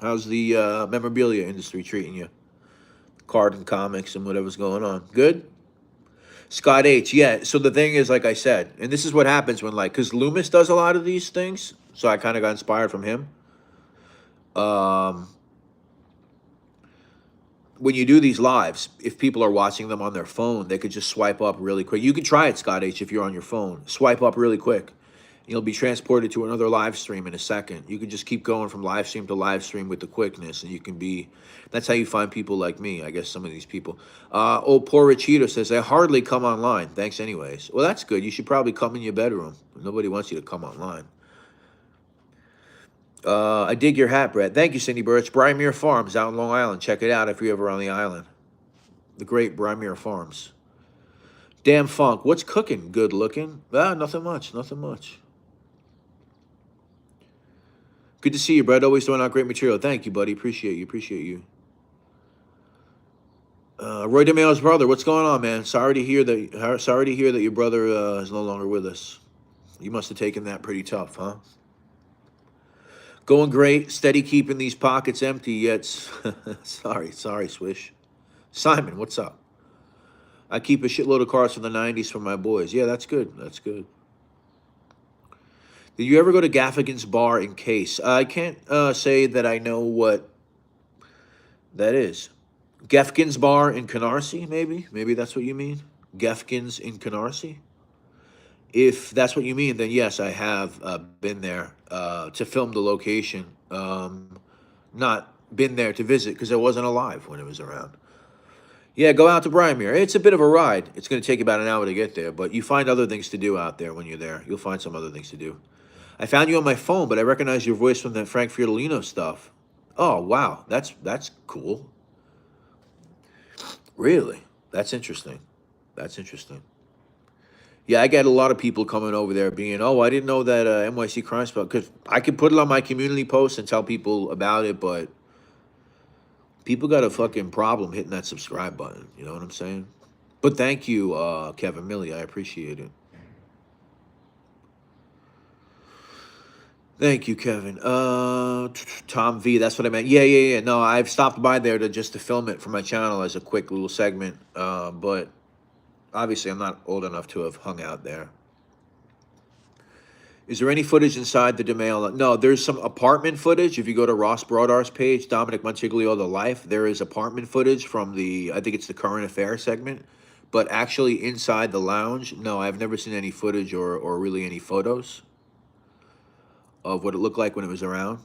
Speaker 1: memorabilia industry treating you? Card and comics and whatever's going on. Good? Scott H. Yeah. So the thing is, like I said, and this is what happens when, like, because Loomis does a lot of these things, so I kind of got inspired from him. When you do these lives, if people are watching them on their phone, they could just swipe up really quick. You can try it, Scott H, if you're on your phone. Swipe up really quick. You'll be transported to another live stream in a second. You can just keep going from live stream to live stream with the quickness, and you can be. That's how you find people like me. I guess some of these people. Oh, poor Richito says I hardly come online. Thanks, anyways. Well, that's good. You should probably come in your bedroom. Nobody wants you to come online. I dig your hat, Brett. Thank you, Cindy Birch. Brymere Farms out in Long Island. Check it out if you're ever on the island. The great Brymere Farms. Damn Funk. What's cooking? Good looking? Nothing much. Nothing much. Good to see you, Brett. Always throwing out great material. Thank you, buddy. Appreciate you. Appreciate you. Roy DeMayo's brother. What's going on, man? Sorry to hear that your brother is no longer with us. You must have taken that pretty tough, huh? Going great. Steady keeping these pockets empty, yet... sorry, Swish. Simon, what's up? I keep a shitload of cards from the '90s for my boys. Yeah, that's good. That's good. Did you ever go to Gaffigan's Bar in Case? I can't say that I know what that is. Gefkin's Bar in Canarsie, maybe? Maybe that's what you mean? Gefkin's in Canarsie? If that's what you mean, then yes, I have been there to film the location. Not been there to visit because I wasn't alive when it was around. Yeah, go out to Brymere. It's a bit of a ride. It's going to take about an hour to get there, but you find other things to do out there when you're there. You'll find some other things to do. I found you on my phone, but I recognize your voice from that Frank Fiorellino stuff. Oh, wow. That's cool. Really? That's interesting. That's interesting. Yeah, I get a lot of people coming over there being, oh, I didn't know that NYC Crime Spot, because I could put it on my community post and tell people about it, but people got a fucking problem hitting that subscribe button. You know what I'm saying? But thank you, Kevin Millie. I appreciate it. Thank you, Kevin. Tom V. That's what I meant. Yeah. No, I've stopped by there to film it for my channel as a quick little segment. But obviously, I'm not old enough to have hung out there. Is there any footage inside the DeMail? No, there's some apartment footage. If you go to Ross Broadar's page, Dominic Montiglio, The Life, there is apartment footage from I think it's the current affairs segment. But actually inside the lounge, no, I've never seen any footage or really any photos of what it looked like when it was around.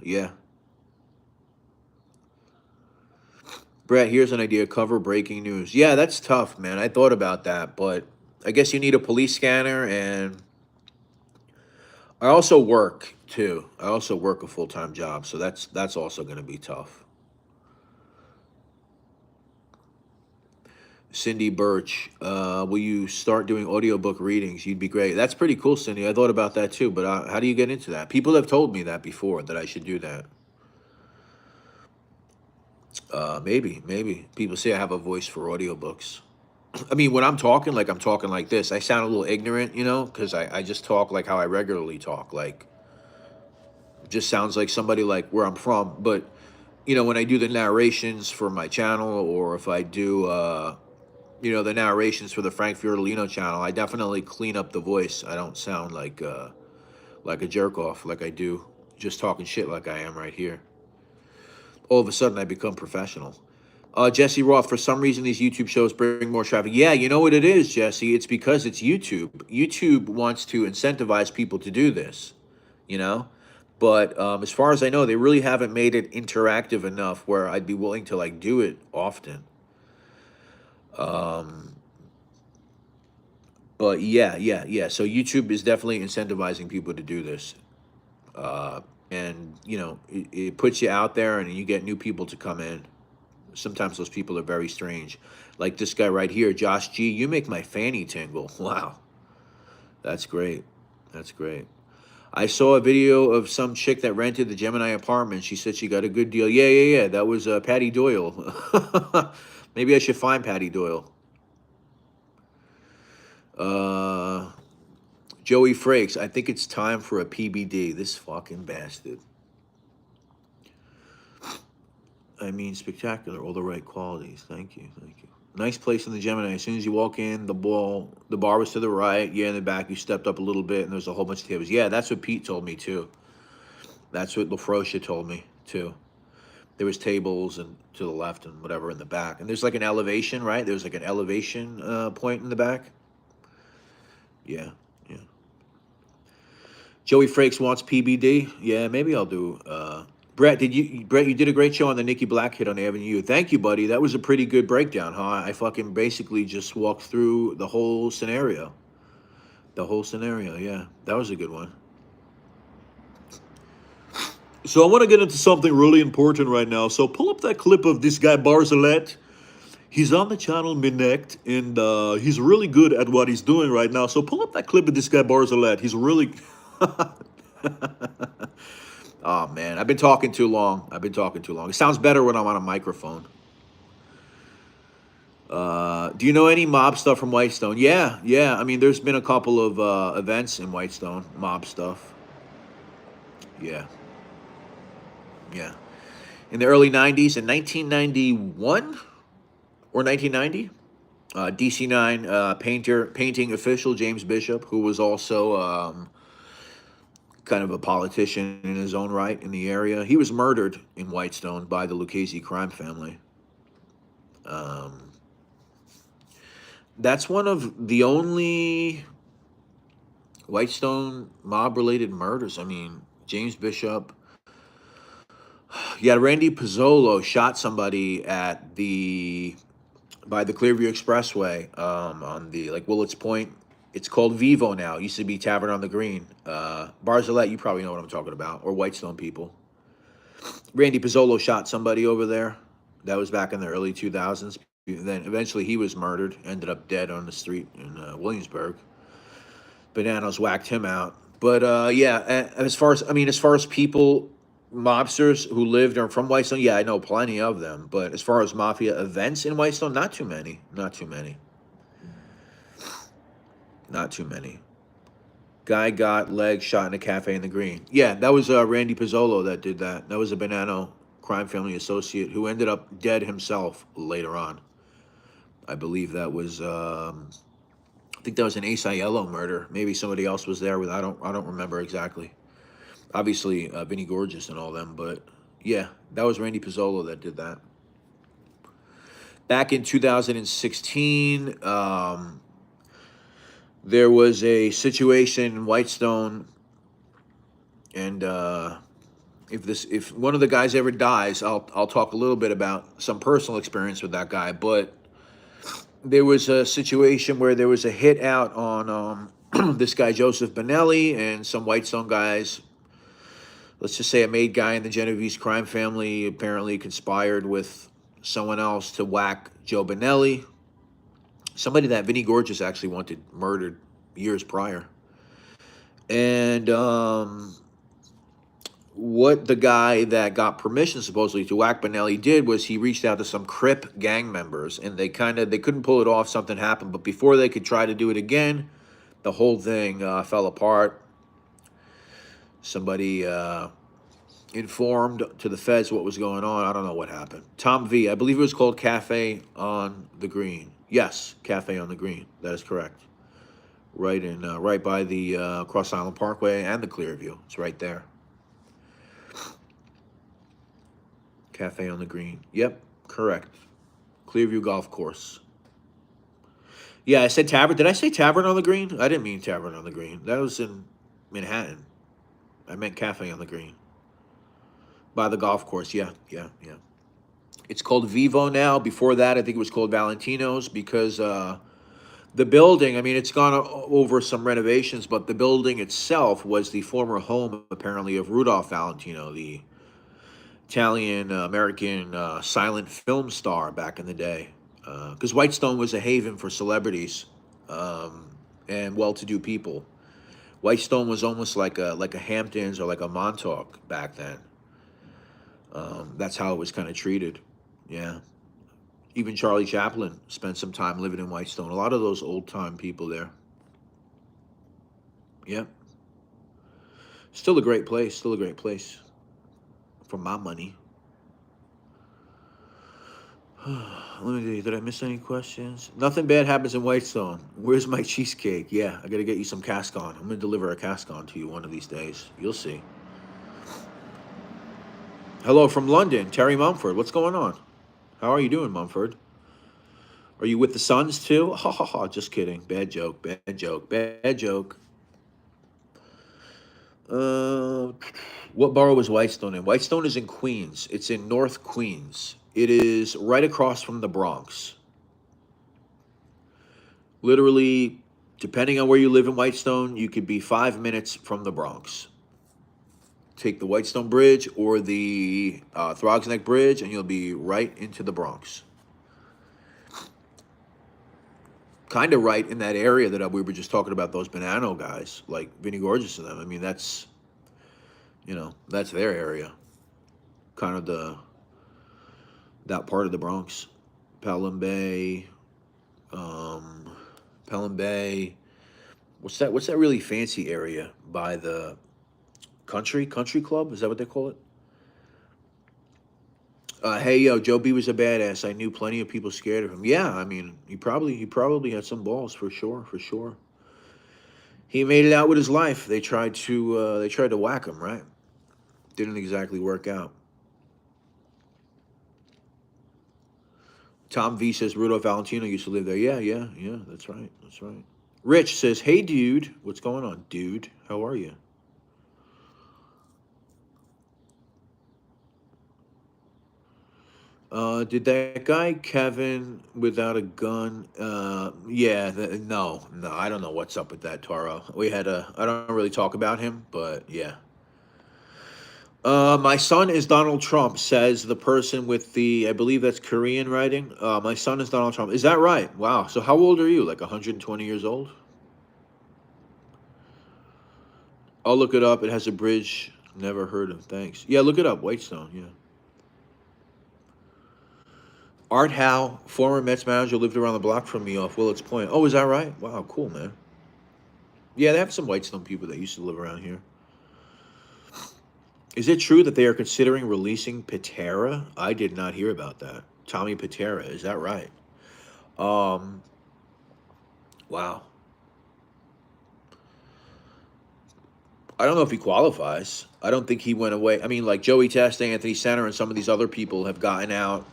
Speaker 1: Yeah. Brett, here's an idea. Cover breaking news. Yeah, that's tough, man. I thought about that, but I guess you need a police scanner, and I also work too. I also work a full-time job, so that's also going to be tough. Cindy Birch, will you start doing audiobook readings? You'd be great. That's pretty cool, Cindy. I thought about that too, but how do you get into that? People have told me that before, that I should do that. Maybe. People say I have a voice for audiobooks. I mean, when I'm talking like this, I sound a little ignorant, because I just talk like how I regularly talk. Like, just sounds like somebody like where I'm from. But, when I do the narrations for my channel, or if I do, the narrations for the Frank Fiorellino channel, I definitely clean up the voice. I don't sound like a jerk off like I do just talking shit like I am right here. All of a sudden, I become professional. Jesse Roth, for some reason, these YouTube shows bring more traffic. Yeah, you know what it is, Jesse? It's because it's YouTube. YouTube wants to incentivize people to do this, But as far as I know, they really haven't made it interactive enough where I'd be willing to, like, do it often. But yeah. So YouTube is definitely incentivizing people to do this. And, it puts you out there and you get new people to come in. Sometimes those people are very strange. Like this guy right here, Josh G. You make my fanny tingle. Wow. That's great. That's great. I saw a video of some chick that rented the Gemini apartment. She said she got a good deal. Yeah. That was Patty Doyle. Maybe I should find Patty Doyle. Joey Frakes, I think it's time for a PBD. This fucking bastard. I mean, spectacular. All the right qualities. Thank you. Nice place in the Gemini. As soon as you walk in, the bar was to the right. Yeah, in the back, you stepped up a little bit, and there's a whole bunch of tables. Yeah, that's what Pete told me, too. That's what LaFrosia told me, too. There was tables and to the left and whatever in the back. And there's like an elevation, right? There's like an elevation point in the back. Yeah. Joey Frakes wants PBD. Yeah, maybe I'll do. Brett, you did a great show on the Nikki Black hit on Avenue U. Thank you, buddy. That was a pretty good breakdown, huh? I fucking basically just walked through the whole scenario. Yeah. That was a good one. So I want to get into something really important right now. So pull up that clip of this guy, Barzalette. He's on the channel Minect, and he's really good at what he's doing right now. So pull up that clip of this guy, Barzalette. He's really... Oh, man, I've been talking too long. It sounds better when I'm on a microphone. Do you know any mob stuff from Whitestone? Yeah. I mean, there's been a couple of events in Whitestone, mob stuff. Yeah. In the early 90s, in 1991, or 1990. DC9 painting official James Bishop, who was also kind of a politician in his own right in the area. He was murdered in Whitestone by the Lucchese crime family. Um, that's one of the only Whitestone mob-related murders. I mean, James Bishop. Yeah, Randy Pizzolo shot somebody at the by the Clearview Expressway on the like Willets Point. It's called Vivo now. It used to be Tavern on the Green. Barzilette, you probably know what I'm talking about, or Whitestone people. Randy Pizzolo shot somebody over there. That was back in the early 2000s. Then eventually he was murdered, ended up dead on the street in Williamsburg. Bananas whacked him out. But yeah, as far as as far as people, mobsters who lived or from Whitestone, yeah, I know plenty of them. But as far as mafia events in Whitestone, not too many. Not too many. Not too many. Guy got leg shot in a cafe in the Green. Yeah, that was Randy Pizzolo that did that. That was a Bonanno crime family associate who ended up dead himself later on. I believe that was. I think that was an Ace Aiello murder. Maybe somebody else was there with. I don't remember exactly. Obviously, Vinny Gorgeous and all them, but yeah, that was Randy Pizzolo that did that. Back in 2016, there was a situation in Whitestone, and if one of the guys ever dies, I'll talk a little bit about some personal experience with that guy. But there was a situation where there was a hit out on this guy Joseph Benelli and some Whitestone guys. Let's just say a maid guy in the Genovese crime family apparently conspired with someone else to whack Joe Benelli, somebody that Vinny Gorgeous actually wanted murdered years prior. And what the guy that got permission supposedly to whack Benelli did was he reached out to some Crip gang members, and they couldn't pull it off. Something happened, but before they could try to do it again, the whole thing fell apart. Somebody informed to the feds what was going on. I don't know what happened. Tom V, I believe it was called Cafe on the Green. Yes, Cafe on the Green. That is correct. Right by the Cross Island Parkway and the Clearview. It's right there. Cafe on the Green. Yep, correct. Clearview Golf Course. Yeah, I said Tavern. Did I say Tavern on the Green? I didn't mean Tavern on the Green. That was in Manhattan. I meant Cafe on the Green. By the golf course. Yeah. It's called Vivo now. Before that, I think it was called Valentino's because the building, it's gone over some renovations, but the building itself was the former home, apparently, of Rudolph Valentino, the Italian American silent film star back in the day. Because Whitestone was a haven for celebrities and well-to-do people. Whitestone was almost like a Hamptons or like a Montauk back then. That's how it was kind of treated. Yeah. Even Charlie Chaplin spent some time living in Whitestone. A lot of those old-time people there. Yep. Still a great place. Still a great place. For my money. Let me see. Did I miss any questions? Nothing bad happens in Whitestone. Where's my cheesecake? Yeah, I got to get you some Cascon. I'm going to deliver a Cascon to you one of these days. You'll see. Hello from London, Terry Mumford. What's going on? How are you doing, Mumford? Are you with the Suns too? Ha ha ha, just kidding. Bad joke, bad joke, bad joke. What borough is Whitestone in? Whitestone is in Queens. It's in North Queens. It is right across from the Bronx. Literally, depending on where you live in Whitestone, you could be 5 minutes from the Bronx. Take the Whitestone Bridge or the Throgs Neck Bridge, and you'll be right into the Bronx. Kind of right in that area that we were just talking about, those Bonanno guys, like Vinny Gorgeous and them. That's, that's their area. Kind of that part of the Bronx. Pelham Bay. What's that really fancy area by the country club? Is that what they call it? Hey yo, Joe B was a badass. I knew plenty of people scared of him. Yeah, I mean, he probably had some balls for sure, for sure. He made it out with his life. They tried to whack him, right? Didn't exactly work out. Tom V says Rudolph Valentino used to live there. Yeah, yeah, yeah. That's right. That's right. Rich says, "Hey, dude, what's going on, dude? How are you?" Did that guy Kevin without a gun? Yeah, no, no, I don't know what's up with that, Taro. We had a. I don't really talk about him, but yeah. My son is Donald Trump, says the person with the, I believe that's Korean writing. My son is Donald Trump. Is that right? Wow. So how old are you? Like 120 years old? I'll look it up. It has a bridge. Never heard of. Thanks. Yeah, look it up. Whitestone. Yeah. Art Howe, former Mets manager, lived around the block from me off Willets Point. Oh, is that right? Wow, cool, man. Yeah, they have some Whitestone people that used to live around here. Is it true that they are considering releasing Patera? I did not hear about that. Tommy Patera, is that right? Um, wow. I don't know if he qualifies. I don't think he went away. I mean, like Joey Testa, Anthony Center, and some of these other people have gotten out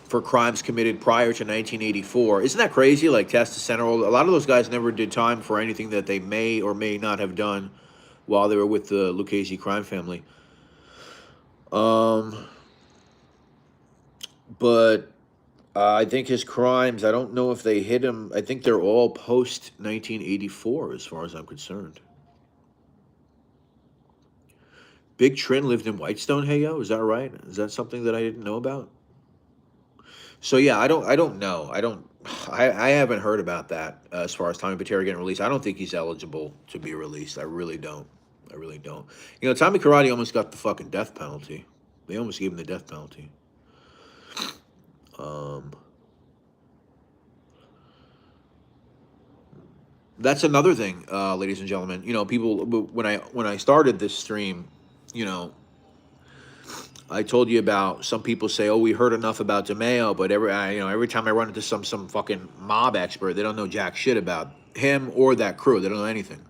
Speaker 1: for crimes committed prior to 1984. Isn't that crazy? Like Testa Center, a lot of those guys never did time for anything that they may or may not have done while they were with the Lucchese crime family. Um, but I think his crimes, I don't know if they hit him. I think they're all post 1984, as far as I'm concerned. Big Trin lived in Whitestone, hey yo, is that right? Is that something that I didn't know about? So yeah, I don't know. I haven't heard about that as far as Tommy Patera getting released. I don't think he's eligible to be released. I really don't. I really don't. You know, Tommy Karate almost got the fucking death penalty. They almost gave him the death penalty. Um, that's another thing, ladies and gentlemen. You know, people when I started this stream, you know, I told you about some people say, "Oh, we heard enough about DeMeo," but every time I run into some fucking mob expert, they don't know jack shit about him or that crew. They don't know anything.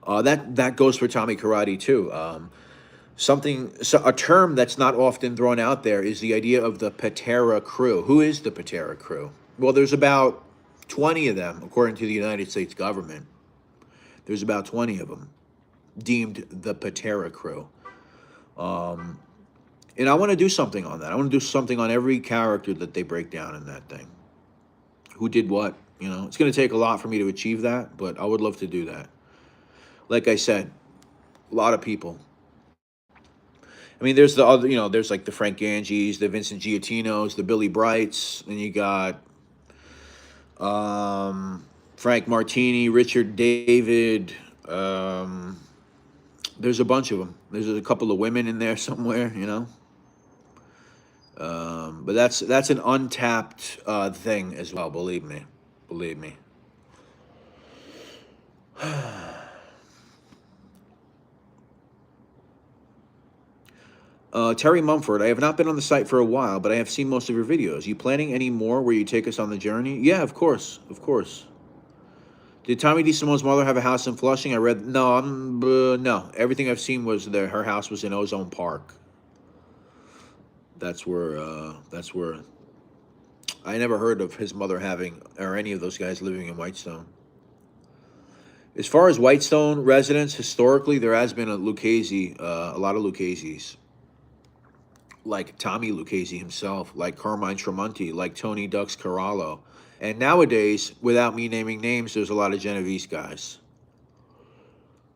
Speaker 1: That goes for Tommy Karate too. A term that's not often thrown out there is the idea of the Patera crew. Who is the Patera crew? Well, there's about 20 of them, according to the United States government. There's about 20 of them deemed the Patera crew. Um, and I want to do something on that. I want to do something on every character that they break down in that thing. Who did what? You know, it's going to take a lot for me to achieve that, but I would love to do that. Like I said, a lot of people. I mean, there's the other, there's like the Frank Ganges, the Vincent Giottinos, the Billy Brights, and you got Frank Martini, Richard David. There's a bunch of them. There's a couple of women in there somewhere, you know. But that's an untapped thing as well. Believe me, believe me. Terry Mumford, I have not been on the site for a while, but I have seen most of your videos. You planning any more where you take us on the journey? Yeah, of course, of course. Did Tommy DeSimone's mother have a house in Flushing? I read no. Everything I've seen was that her house was in Ozone Park. That's where. I never heard of his mother having or any of those guys living in Whitestone. As far as Whitestone residents, historically, there has been a Lucchese, a lot of Lucchese's, like Tommy Lucchese himself, like Carmine Tremonti, like Tony Ducks Corallo. And nowadays, without me naming names, there's a lot of Genovese guys.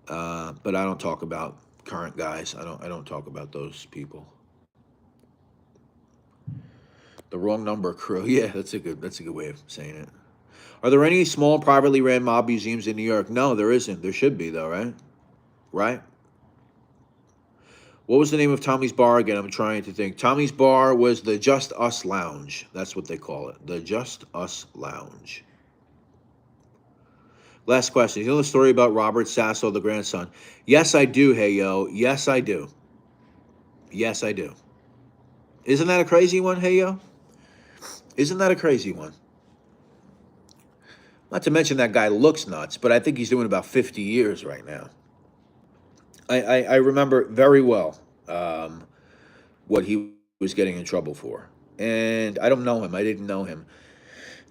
Speaker 1: But I don't talk about current guys. I don't talk about those people. The wrong number crew. Yeah, that's a good way of saying it. Are there any small privately ran mob museums in New York? No, there isn't. There should be though, right? Right? What was the name of Tommy's bar again? I'm trying to think. Tommy's bar was the Just Us Lounge. That's what they call it. The Just Us Lounge. Last question. You know the story about Robert Sasso, the grandson? Yes, I do, hey yo. Yes, I do. Yes, I do. Isn't that a crazy one, hey yo? Isn't that a crazy one? Not to mention that guy looks nuts, but I think he's doing about 50 years right now. I remember very well um, what he was getting in trouble for. And I don't know him. I didn't know him.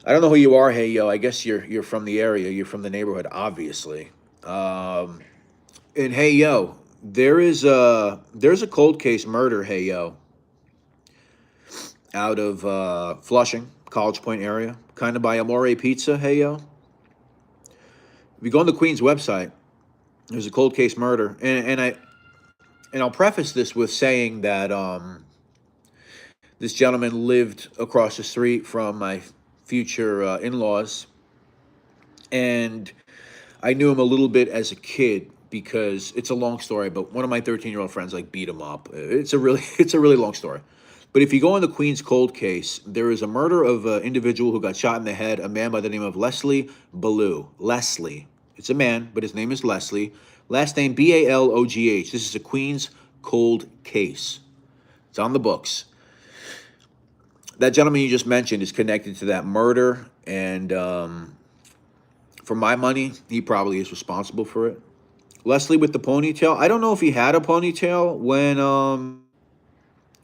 Speaker 1: I don't know who you are, hey yo. I guess you're from the area. You're from the neighborhood, obviously. Um, and hey yo, there's a cold case murder, hey yo, out of Flushing, College Point area, kind of by Amore Pizza, hey yo. If you go on the Queen's website, there's a cold case murder, and I'll preface this with saying that this gentleman lived across the street from my future in-laws, and I knew him a little bit as a kid because it's a long story. But one of my 13-year-old friends like beat him up. It's a really it's a really long story. But if you go on the Queen's cold case, there is a murder of an individual who got shot in the head, a man by the name of Leslie Ballou. Leslie. It's a man, but his name is Leslie. Last name Balogh. This is a Queen's cold case. It's on the books. That gentleman you just mentioned is connected to that murder, and for my money, he probably is responsible for it. Leslie with the ponytail. I don't know if he had a ponytail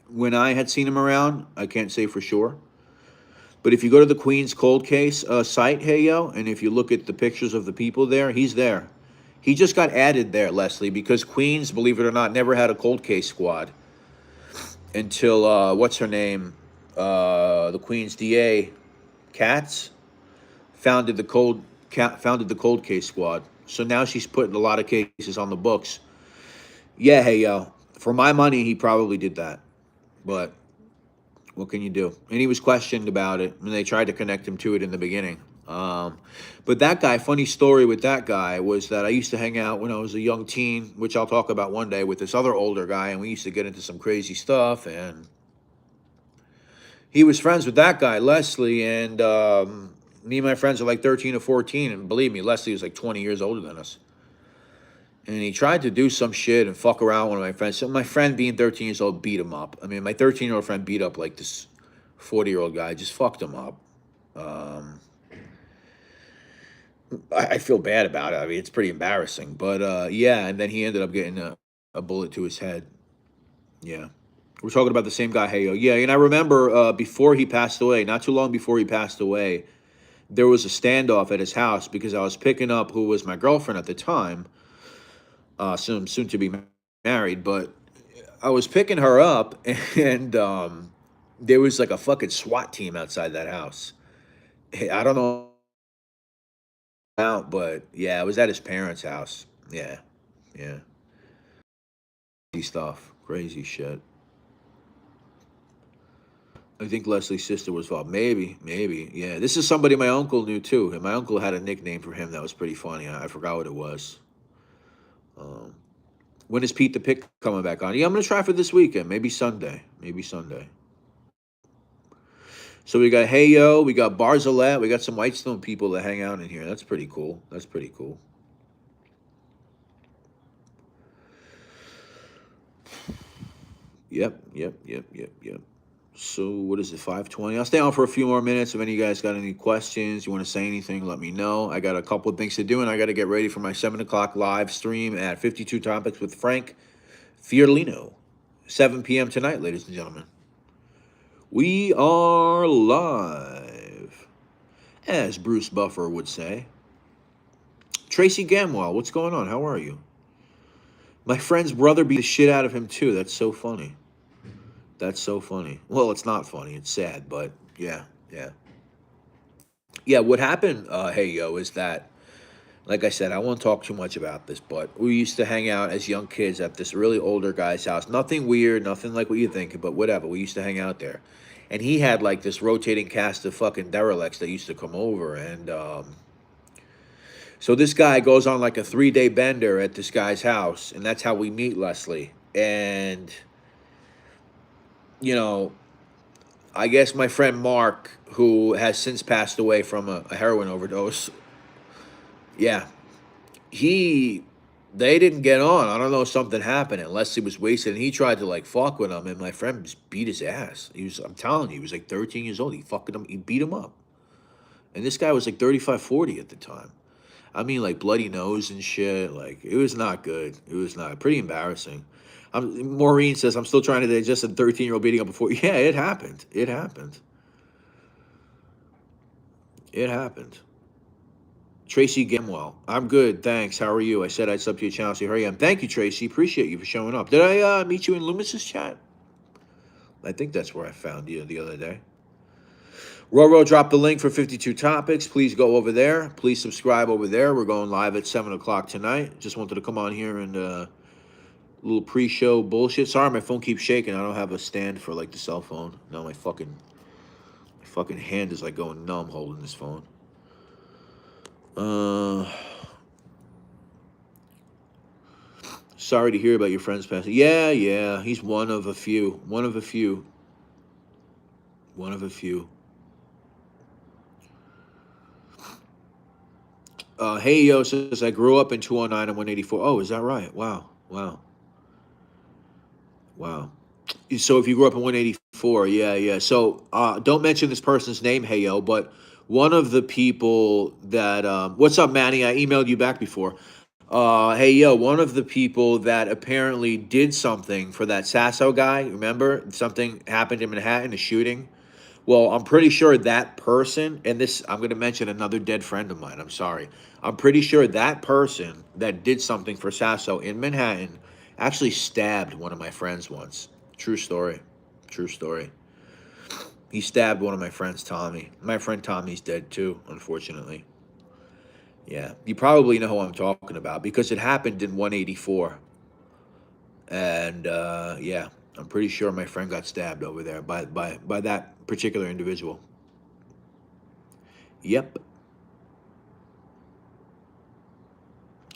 Speaker 1: when I had seen him around. I can't say for sure. But if you go to the Queen's Cold Case site, hey yo, and if you look at the pictures of the people there, he's there. He just got added there, Leslie, because Queens, believe it or not, never had a cold case squad until what's her name, the Queen's DA, Katz, founded the cold case squad. So now she's putting a lot of cases on the books. Yeah, hey yo, for my money, he probably did that, but what can you do? And he was questioned about it, and they tried to connect him to it in the beginning. But that guy, funny story with that guy was that I used to hang out when I was a young teen, which I'll talk about one day, with this other older guy, and we used to get into some crazy stuff. And he was friends with that guy, Leslie, and me and my friends are like 13 or 14, and believe me, Leslie was like 20 years older than us. And he tried to do some shit and fuck around with one of my friends. So my friend, being 13 years old, beat him up. I mean, my 13-year-old friend beat up like this 40-year-old guy, just fucked him up. Um, I feel bad about it. I mean, it's pretty embarrassing. But yeah, and then he ended up getting a bullet to his head. Yeah. We're talking about the same guy, Heyo. Yeah, and I remember before he passed away, not too long before he passed away, there was a standoff at his house because I was picking up who was my girlfriend at the time, soon to be married, but I was picking her up, and there was like a fucking SWAT team outside that house. I don't know out, but yeah, I was at his parents' house. Yeah, yeah, crazy stuff, crazy shit. I think Leslie's sister was involved. Maybe. Yeah, this is somebody my uncle knew too. And my uncle had a nickname for him that was pretty funny. I forgot what it was. Um, when is Pete the Pick coming back on? Yeah, I'm gonna try for this weekend. Maybe Sunday. Maybe Sunday. So we got Hey Yo, we got Barzalette, we got some Whitestone people that hang out in here. That's pretty cool. That's pretty cool. Yep. So what is it, 5:20? I'll stay on for a few more minutes. If any of you guys got any questions, you want to say anything, let me know. I got a couple of things to do, and I got to get ready for my 7 o'clock live stream at 52 Topics with Frank Fiorlino. 7 p.m. tonight, ladies and gentlemen. We are live, as Bruce Buffer would say. Tracy Gamwell, what's going on? How are you? My friend's brother beat the shit out of him, too. That's so funny. That's so funny. Well, it's not funny. It's sad, but yeah. Yeah, what happened, hey, yo, is that, like I said, I won't talk too much about this, but we used to hang out as young kids at this really older guy's house. Nothing weird, nothing like what you think, but whatever. We used to hang out there. And he had like this rotating cast of fucking derelicts that used to come over. And so this guy goes on like a 3-day bender at this guy's house. And that's how we meet Leslie. And, you know, I guess my friend Mark, who has since passed away from a heroin overdose, yeah, he They didn't get on. I don't know, something happened. And Leslie was wasted, and he tried to like fuck with him, and my friend just beat his ass. I'm telling you, he was like 13 years old. He beat him up. And this guy was like 35, 40 at the time. I mean, like bloody nose and shit. Like, it was not good. It was not pretty embarrassing. Maureen says, I'm still trying to digest a 13-year-old beating up before. Yeah, it happened. It happened. It happened. Tracy Gamwell. I'm good, thanks. How are you? I said I'd sub to your channel, so here I am. Thank you, Tracy. Appreciate you for showing up. Did I meet you in Loomis's chat? I think that's where I found you the other day. Roro dropped the link for 52 topics. Please go over there. Please subscribe over there. We're going live at 7 o'clock tonight. Just wanted to come on here and a little pre-show bullshit. Sorry, my phone keeps shaking. I don't have a stand for like the cell phone. Now my fucking hand is like going numb holding this phone. Sorry to hear about your friend's passing. Yeah. He's one of a few. One of a few. Hey Yo says I grew up in 209 and 184. Oh, is that right? Wow. So if you grew up in 184, yeah. So don't mention this person's name, Hey Yo, but one of the people that what's up, Manny? I emailed you back before. Hey Yo, one of the people that apparently did something for that Sasso guy. Remember, something happened in Manhattan, a shooting. Well, I'm pretty sure that person, and this, I'm going to mention another dead friend of mine. I'm sorry. I'm pretty sure that person that did something for Sasso in Manhattan actually stabbed one of my friends once. True story. He stabbed one of my friends, Tommy. My friend Tommy's dead too, unfortunately. Yeah. You probably know who I'm talking about because it happened in 184. And yeah, I'm pretty sure my friend got stabbed over there by that particular individual. Yep.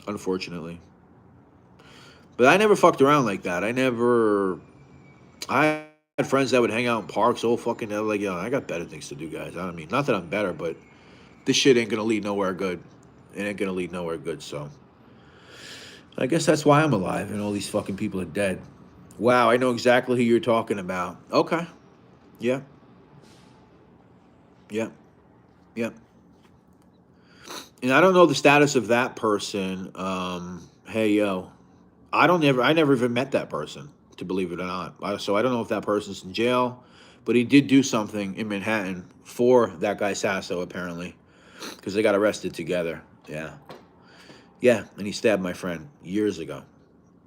Speaker 1: Unfortunately. But I never fucked around like that. I had friends that would hang out in parks all fucking day. Like, yo, I got better things to do, guys. I mean, not that I'm better, but this shit ain't gonna lead nowhere good. It ain't gonna lead nowhere good, so. I guess that's why I'm alive and all these fucking people are dead. Wow, I know exactly who you're talking about. Okay. Yeah. Yeah. Yeah. And I don't know the status of that person. Hey, yo. I never even met that person, to believe it or not. So I don't know if that person's in jail, but he did do something in Manhattan for that guy Sasso, apparently, because they got arrested together. Yeah. Yeah, and he stabbed my friend years ago,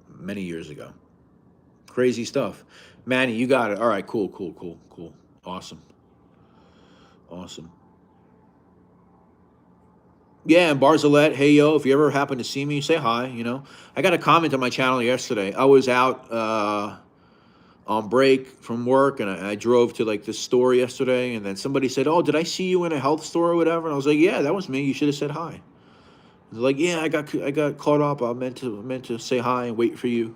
Speaker 1: many years ago. Crazy stuff. Manny, you got it. All right, cool. Awesome. Yeah, and Barzalette, hey yo, if you ever happen to see me, say hi. I got a comment on my channel yesterday. I was out on break from work, and I drove to like this store yesterday, and then somebody said, "Oh, did I see you in a health store or whatever?" And I was like, "Yeah, that was me. You should have said hi." They're like, "Yeah, I got caught up. I meant to say hi and wait for you."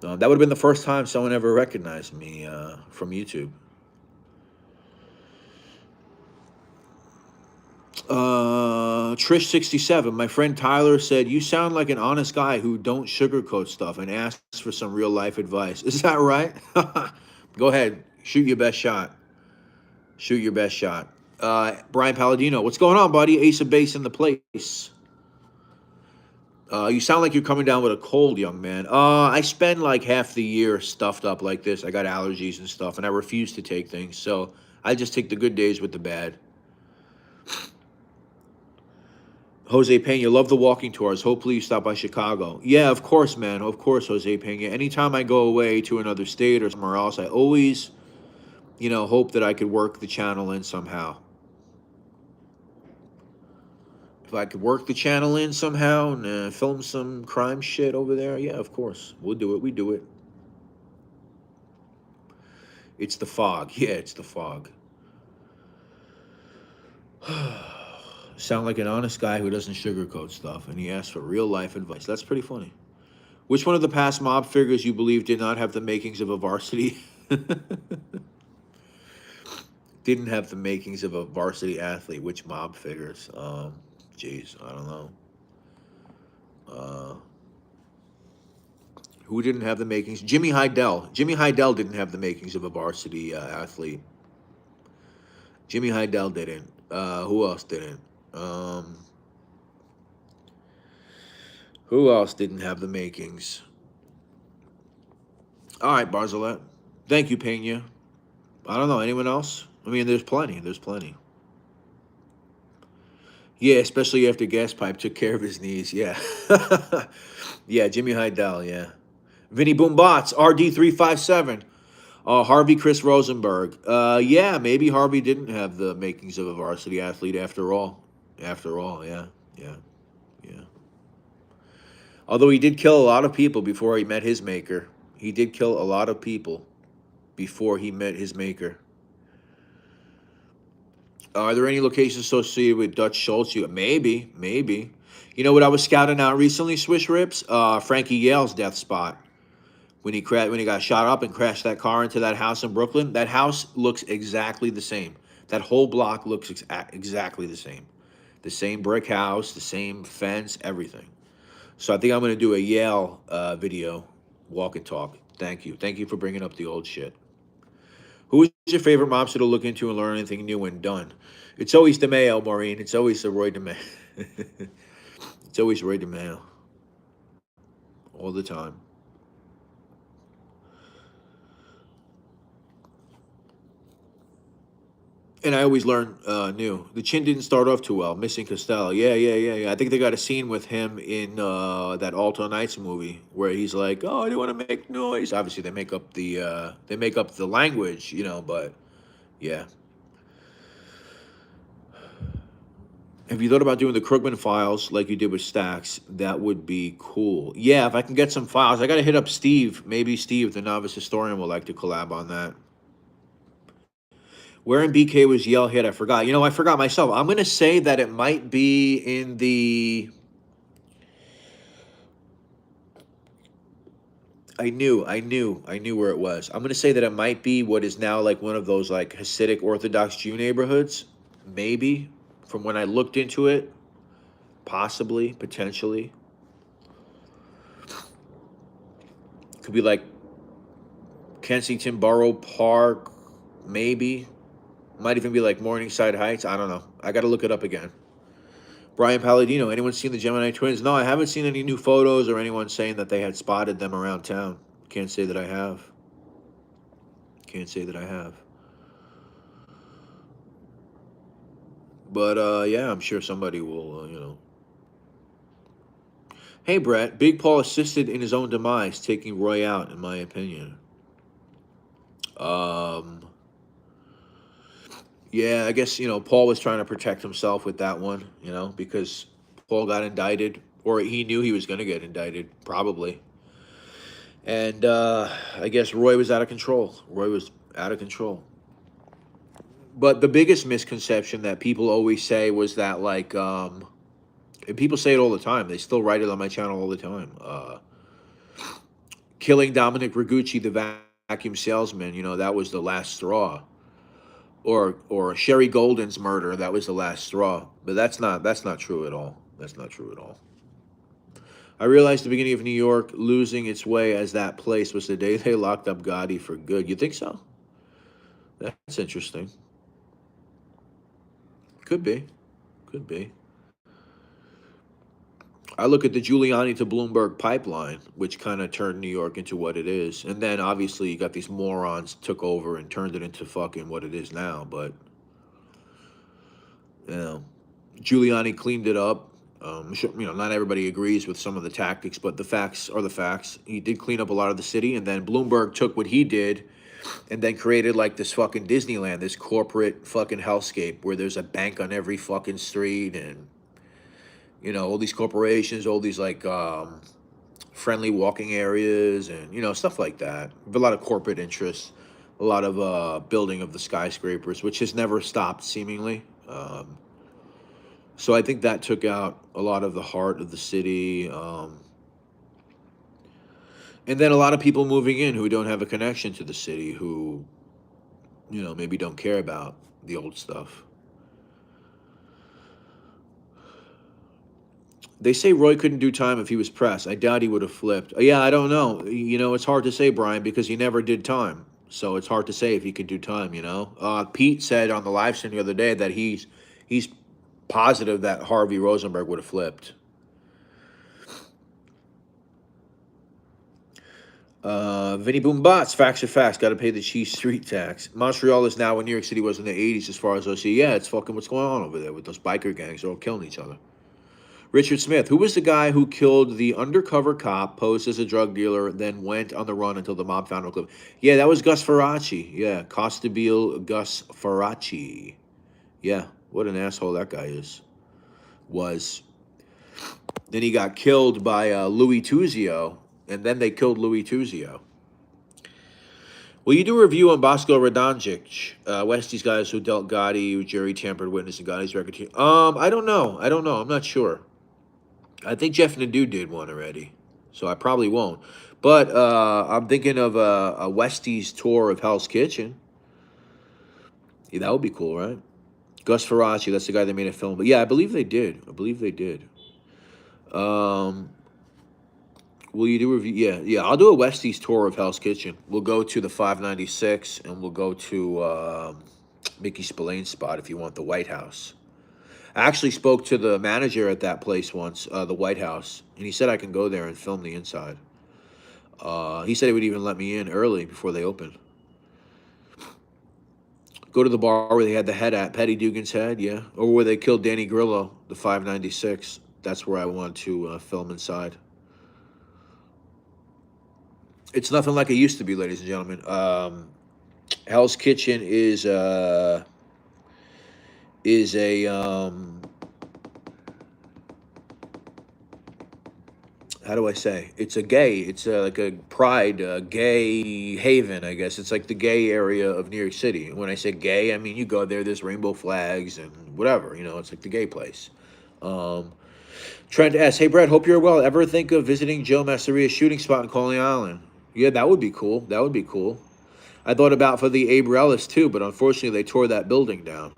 Speaker 1: That would have been the first time someone ever recognized me from YouTube. Trish67, my friend Tyler said, "You sound like an honest guy who don't sugarcoat stuff and asks for some real life advice." Is that right? Go ahead, shoot your best shot. Brian Palladino, what's going on, buddy? Ace of Base in the place. You sound like you're coming down with a cold, young man. I spend like half the year stuffed up like this. I got allergies and stuff, and I refuse to take things. So I just take the good days with the bad. Jose Pena, love the walking tours. Hopefully you stop by Chicago. Yeah, of course, man. Of course, Jose Pena. Anytime I go away to another state or somewhere else, I always, hope that I could work the channel in somehow. If I could work the channel in somehow and film some crime shit over there, yeah, of course. We'll do it. We do it. It's the fog. Yeah, it's the fog. Sound like an honest guy who doesn't sugarcoat stuff, and he asks for real life advice. That's pretty funny. Which one of the past mob figures you believe did not have the makings of a varsity? Didn't have the makings of a varsity athlete. Which mob figures? Jeez, I don't know. Who didn't have the makings? Jimmy Heidel. Jimmy Heidel didn't have the makings of a varsity athlete. Jimmy Heidel didn't. Who else didn't? Um, who else didn't have the makings? All right, Barzalette. Thank you, Pena. I don't know. Anyone else? I mean, there's plenty. There's plenty. Yeah, especially after Gaspipe took care of his knees. Yeah. Yeah, Jimmy Heidel. Yeah. Vinny Boombots, RD357. Harvey Chris Rosenberg. Yeah, maybe Harvey didn't have the makings of a varsity athlete after all. After all, yeah. Yeah. Yeah. Although he did kill a lot of people before he met his maker. He did kill a lot of people before he met his maker. Are there any locations associated with Dutch Schultz? Maybe. You know what I was scouting out recently, Swish Rips? Frankie Yale's death spot. When he got shot up and crashed that car into that house in Brooklyn, that house looks exactly the same. That whole block looks exactly the same. The same brick house, the same fence, everything. So I think I'm going to do a Yale video, walk and talk. Thank you. Thank you for bringing up the old shit. Who is your favorite mobster to look into and learn anything new when done? It's always DeMayo, Maureen. It's always the Roy DeMayo. It's always Roy DeMayo. All the time. And I always learn new. The Chin didn't start off too well. Missing Costello. Yeah. I think they got a scene with him in that Alto Nights movie where he's like, "Oh, I do want to make noise." Obviously, they make up the language, you know. But yeah. Have you thought about doing the Krugman files like you did with Stacks? That would be cool. Yeah, if I can get some files, I got to hit up Steve. Maybe Steve, the novice historian, would like to collab on that. Where in BK was Yale hit? I forgot. You know, I forgot myself. I'm going to say that it might be in the. I knew where it was. I'm going to say that it might be what is now like one of those like Hasidic Orthodox Jew neighborhoods. Maybe. From when I looked into it. Possibly. Potentially. Could be like Kensington Borough Park. Maybe. Might even be like Morningside Heights. I don't know. I got to look it up again. Brian Palladino, anyone seen the Gemini twins? No, I haven't seen any new photos or anyone saying that they had spotted them around town. Can't say that I have. Can't say that I have. But yeah, I'm sure somebody will, you know. Hey, Brett, Big Paul assisted in his own demise, taking Roy out, in my opinion. Um, yeah, I guess, you know, Paul was trying to protect himself with that one, you know, because Paul got indicted, or he knew he was going to get indicted, probably. And I guess Roy was out of control. Roy was out of control. But the biggest misconception that people always say was that, like, and people say it all the time. They still write it on my channel all the time. Killing Dominic Rigucci, the vacuum salesman, you know, that was the last straw. Or Sherry Golden's murder, that was the last straw. But that's not true at all. That's not true at all. I realized the beginning of New York losing its way as that place was the day they locked up Gotti for good. You think so? That's interesting. Could be. Could be. I look at the Giuliani to Bloomberg pipeline, which kind of turned New York into what it is. And then obviously you got these morons took over and turned it into fucking what it is now. But, you know, Giuliani cleaned it up. You know, not everybody agrees with some of the tactics, but the facts are the facts. He did clean up a lot of the city, and then Bloomberg took what he did and then created like this fucking Disneyland, this corporate fucking hellscape where there's a bank on every fucking street and, you know, all these corporations, all these like friendly walking areas and, you know, stuff like that. A lot of corporate interests, a lot of building of the skyscrapers, which has never stopped seemingly. So I think that took out a lot of the heart of the city. And then a lot of people moving in who don't have a connection to the city, who, you know, maybe don't care about the old stuff. They say Roy couldn't do time if he was pressed. I doubt he would have flipped. Yeah, I don't know. You know, it's hard to say, Brian, because he never did time. So it's hard to say if he could do time. You know, Pete said on the live stream the other day that he's positive that Harvey Rosenberg would have flipped. Vinny Boom Bots, facts are facts. Got to pay the cheese street tax. Montreal is now what New York City was in the 80s, as far as I see. Yeah, it's fucking what's going on over there with those biker gangs. They're all killing each other. Richard Smith, who was the guy who killed the undercover cop, posed as a drug dealer, then went on the run until the mob found him clip? Yeah, that was Gus Faraci. Yeah, Costabile Gus Faraci. Yeah, what an asshole that guy was. Then he got killed by Louis Tuzio, and then they killed Louis Tuzio. Will you do a review on Bosco Radonjic? Westie's guys who dealt Gotti, who Jerry tampered witness in Gotti's record. I don't know. I'm not sure. I think Jeff Nadeau did one already, so I probably won't. But I'm thinking of a Westie's tour of Hell's Kitchen. Yeah, that would be cool, right? Gus Faraci, that's the guy that made a film. But yeah, I believe they did. Will you do a review? Yeah. I'll do a Westie's tour of Hell's Kitchen. We'll go to the 596, and we'll go to Mickey Spillane's spot if you want the White House. I actually spoke to the manager at that place once, the White House, and he said I can go there and film the inside. He said he would even let me in early before they open. Go to the bar where they had the head at, Petty Dugan's head, yeah. Or where they killed Danny Grillo, the 596. That's where I want to film inside. It's nothing like it used to be, ladies and gentlemen. Hell's Kitchen is a how do I say? It's like a pride, gay haven, I guess. It's like the gay area of New York City. And when I say gay, I mean you go there, there's rainbow flags and whatever, you know, it's like the gay place. Trent S. Hey, Brett, hope you're well. Ever think of visiting Joe Masseria's shooting spot in Coney Island? Yeah, that would be cool. I thought about for the Abe Rellis too, but unfortunately they tore that building down.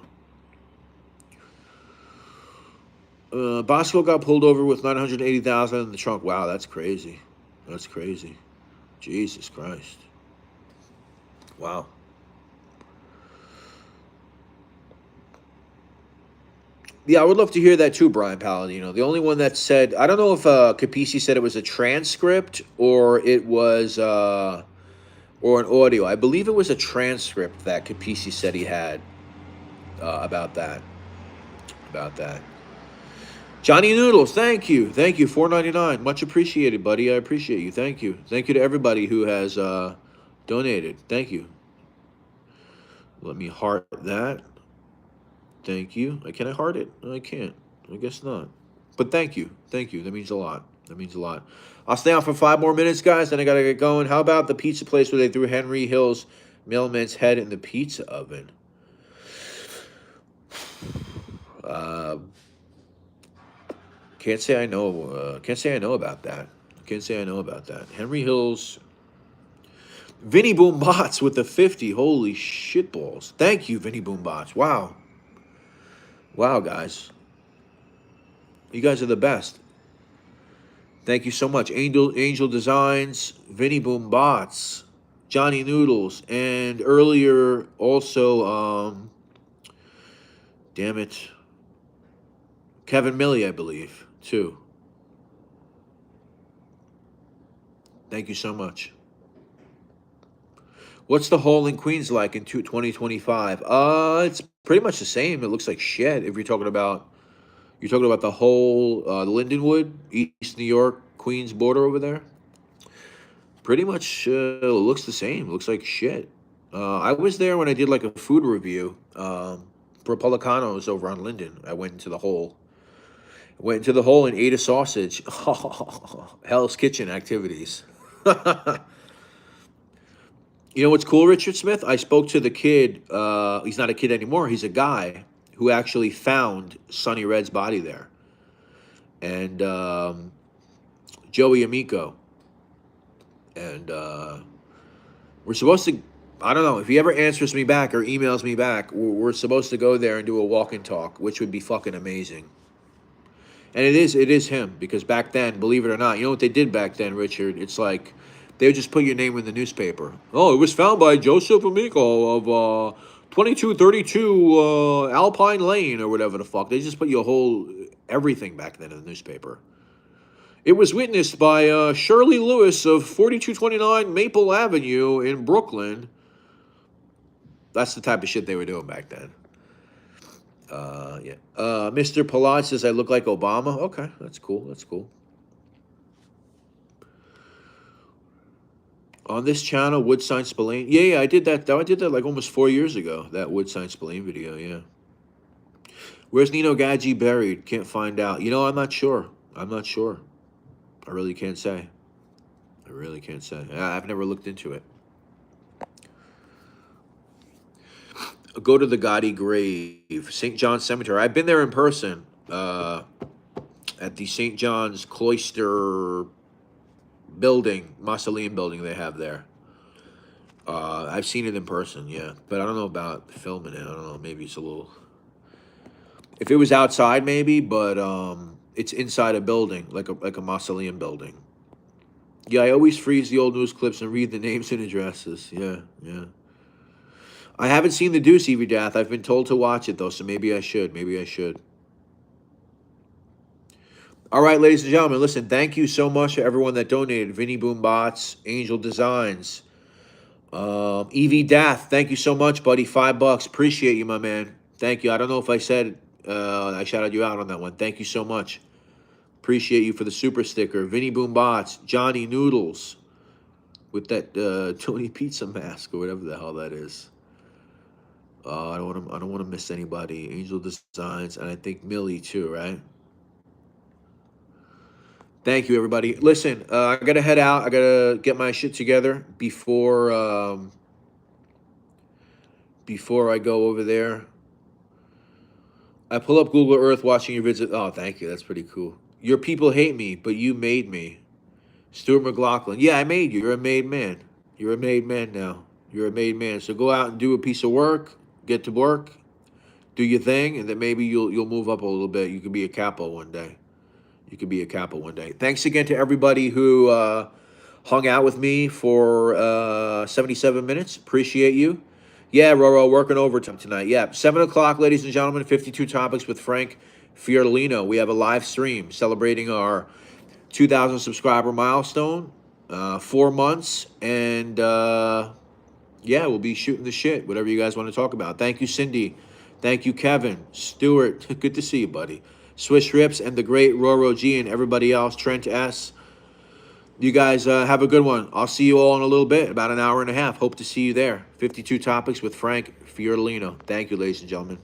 Speaker 1: Bosco got pulled over with $980,000 in the trunk. Wow, that's crazy. Jesus Christ. Wow. Yeah, I would love to hear that too, Brian Palladino. The only one that said, I don't know if Capisi said it was a transcript or it was or an audio. I believe it was a transcript that Capisi said he had about that. Johnny Noodles, thank you, $4.99, much appreciated, buddy. I appreciate you. Thank you to everybody who has donated. Thank you. Let me heart that. Thank you. Can I heart it? I can't. I guess not. But thank you. That means a lot. I'll stay on for 5 more minutes, guys. Then I gotta get going. How about the pizza place where they threw Henry Hill's mailman's head in the pizza oven? Can't say I know about that. Henry Hill's. Vinny Boom Bots with the 50. Holy shitballs. Thank you, Vinny Boom Bots. Wow, guys. You guys are the best. Thank you so much. Angel Designs, Vinny Boom Bots, Johnny Noodles, and earlier also, damn it, Kevin Milley, I believe, too. Thank you so much. What's the hole in Queens like in 2025? It's pretty much the same. It looks like shit. If you're talking about the whole Lindenwood, East New York, Queens border over there. Pretty much looks the same. Looks like shit. I was there when I did like a food review for Policanos over on Linden. I went into the hole. And ate a sausage. Hell's Kitchen activities. You know what's cool, Richard Smith? I spoke to the kid. He's not a kid anymore. He's a guy who actually found Sonny Red's body there. And Joey Amico. And we're supposed to, I don't know, if he ever answers me back or emails me back, we're supposed to go there and do a walk and talk, which would be fucking amazing. And it is him, because back then, believe it or not, you know what they did back then, Richard? It's like they would just put your name in the newspaper. Oh, it was found by Joseph Amico of 2232 Alpine Lane or whatever the fuck. They just put your whole everything back then in the newspaper. It was witnessed by Shirley Lewis of 4229 Maple Avenue in Brooklyn. That's the type of shit they were doing back then. Yeah. Mr. Palat says I look like Obama. Okay, that's cool. That's cool. On this channel, Woodsign Spillane. Yeah, I did that. I did that like almost 4 years ago. That Woodsign Spillane video. Yeah. Where's Nino Gadji buried? Can't find out. You know, I'm not sure. I'm not sure. I really can't say. I really can't say. I've never looked into it. Go to the Gotti grave, St. John's Cemetery. I've been there in person at the St. John's Cloister building, mausoleum building they have there. I've seen it in person, yeah, but I don't know about filming it. I don't know. Maybe it's a little. If it was outside, maybe, but it's inside a building, like a mausoleum building. Yeah, I always freeze the old news clips and read the names and addresses. Yeah, yeah. I haven't seen the Deuce, Evie Death. I've been told to watch it, though, so maybe I should. Maybe I should. All right, ladies and gentlemen, listen, thank you so much to everyone that donated. Vinny Boombots, Angel Designs, Evie Death, thank you so much, buddy. $5. Appreciate you, my man. Thank you. I don't know if I said I shouted you out on that one. Thank you so much. Appreciate you for the super sticker. Vinny Boombots, Johnny Noodles, with that Tony Pizza mask or whatever the hell that is. I don't want to miss anybody. Angel Designs, and I think Millie too, right? Thank you, everybody. Listen, I gotta head out. I gotta get my shit together before I go over there. I pull up Google Earth watching your visit. Oh, thank you. That's pretty cool. Your people hate me, but you made me. Stuart McLaughlin. Yeah, I made you. You're a made man. You're a made man now. You're a made man. So go out and do a piece of work. Get to work, do your thing, and then maybe you'll move up a little bit. You could be a capo one day. You could be a capo one day. Thanks again to everybody who hung out with me for 77 minutes. Appreciate you. Yeah, Roro, working overtime tonight. Yeah, 7 o'clock, ladies and gentlemen, 52 Topics with Frank Fiorellino. We have a live stream celebrating our 2,000 subscriber milestone, 4 months, and... yeah, we'll be shooting the shit, whatever you guys want to talk about. Thank you, Cindy. Thank you, Kevin. Stuart, good to see you, buddy. Swiss Rips and the great Roro G and everybody else, Trent S. You guys have a good one. I'll see you all in a little bit, about an hour and a half. Hope to see you there. 52 Topics with Frank Fiorellino. Thank you, ladies and gentlemen.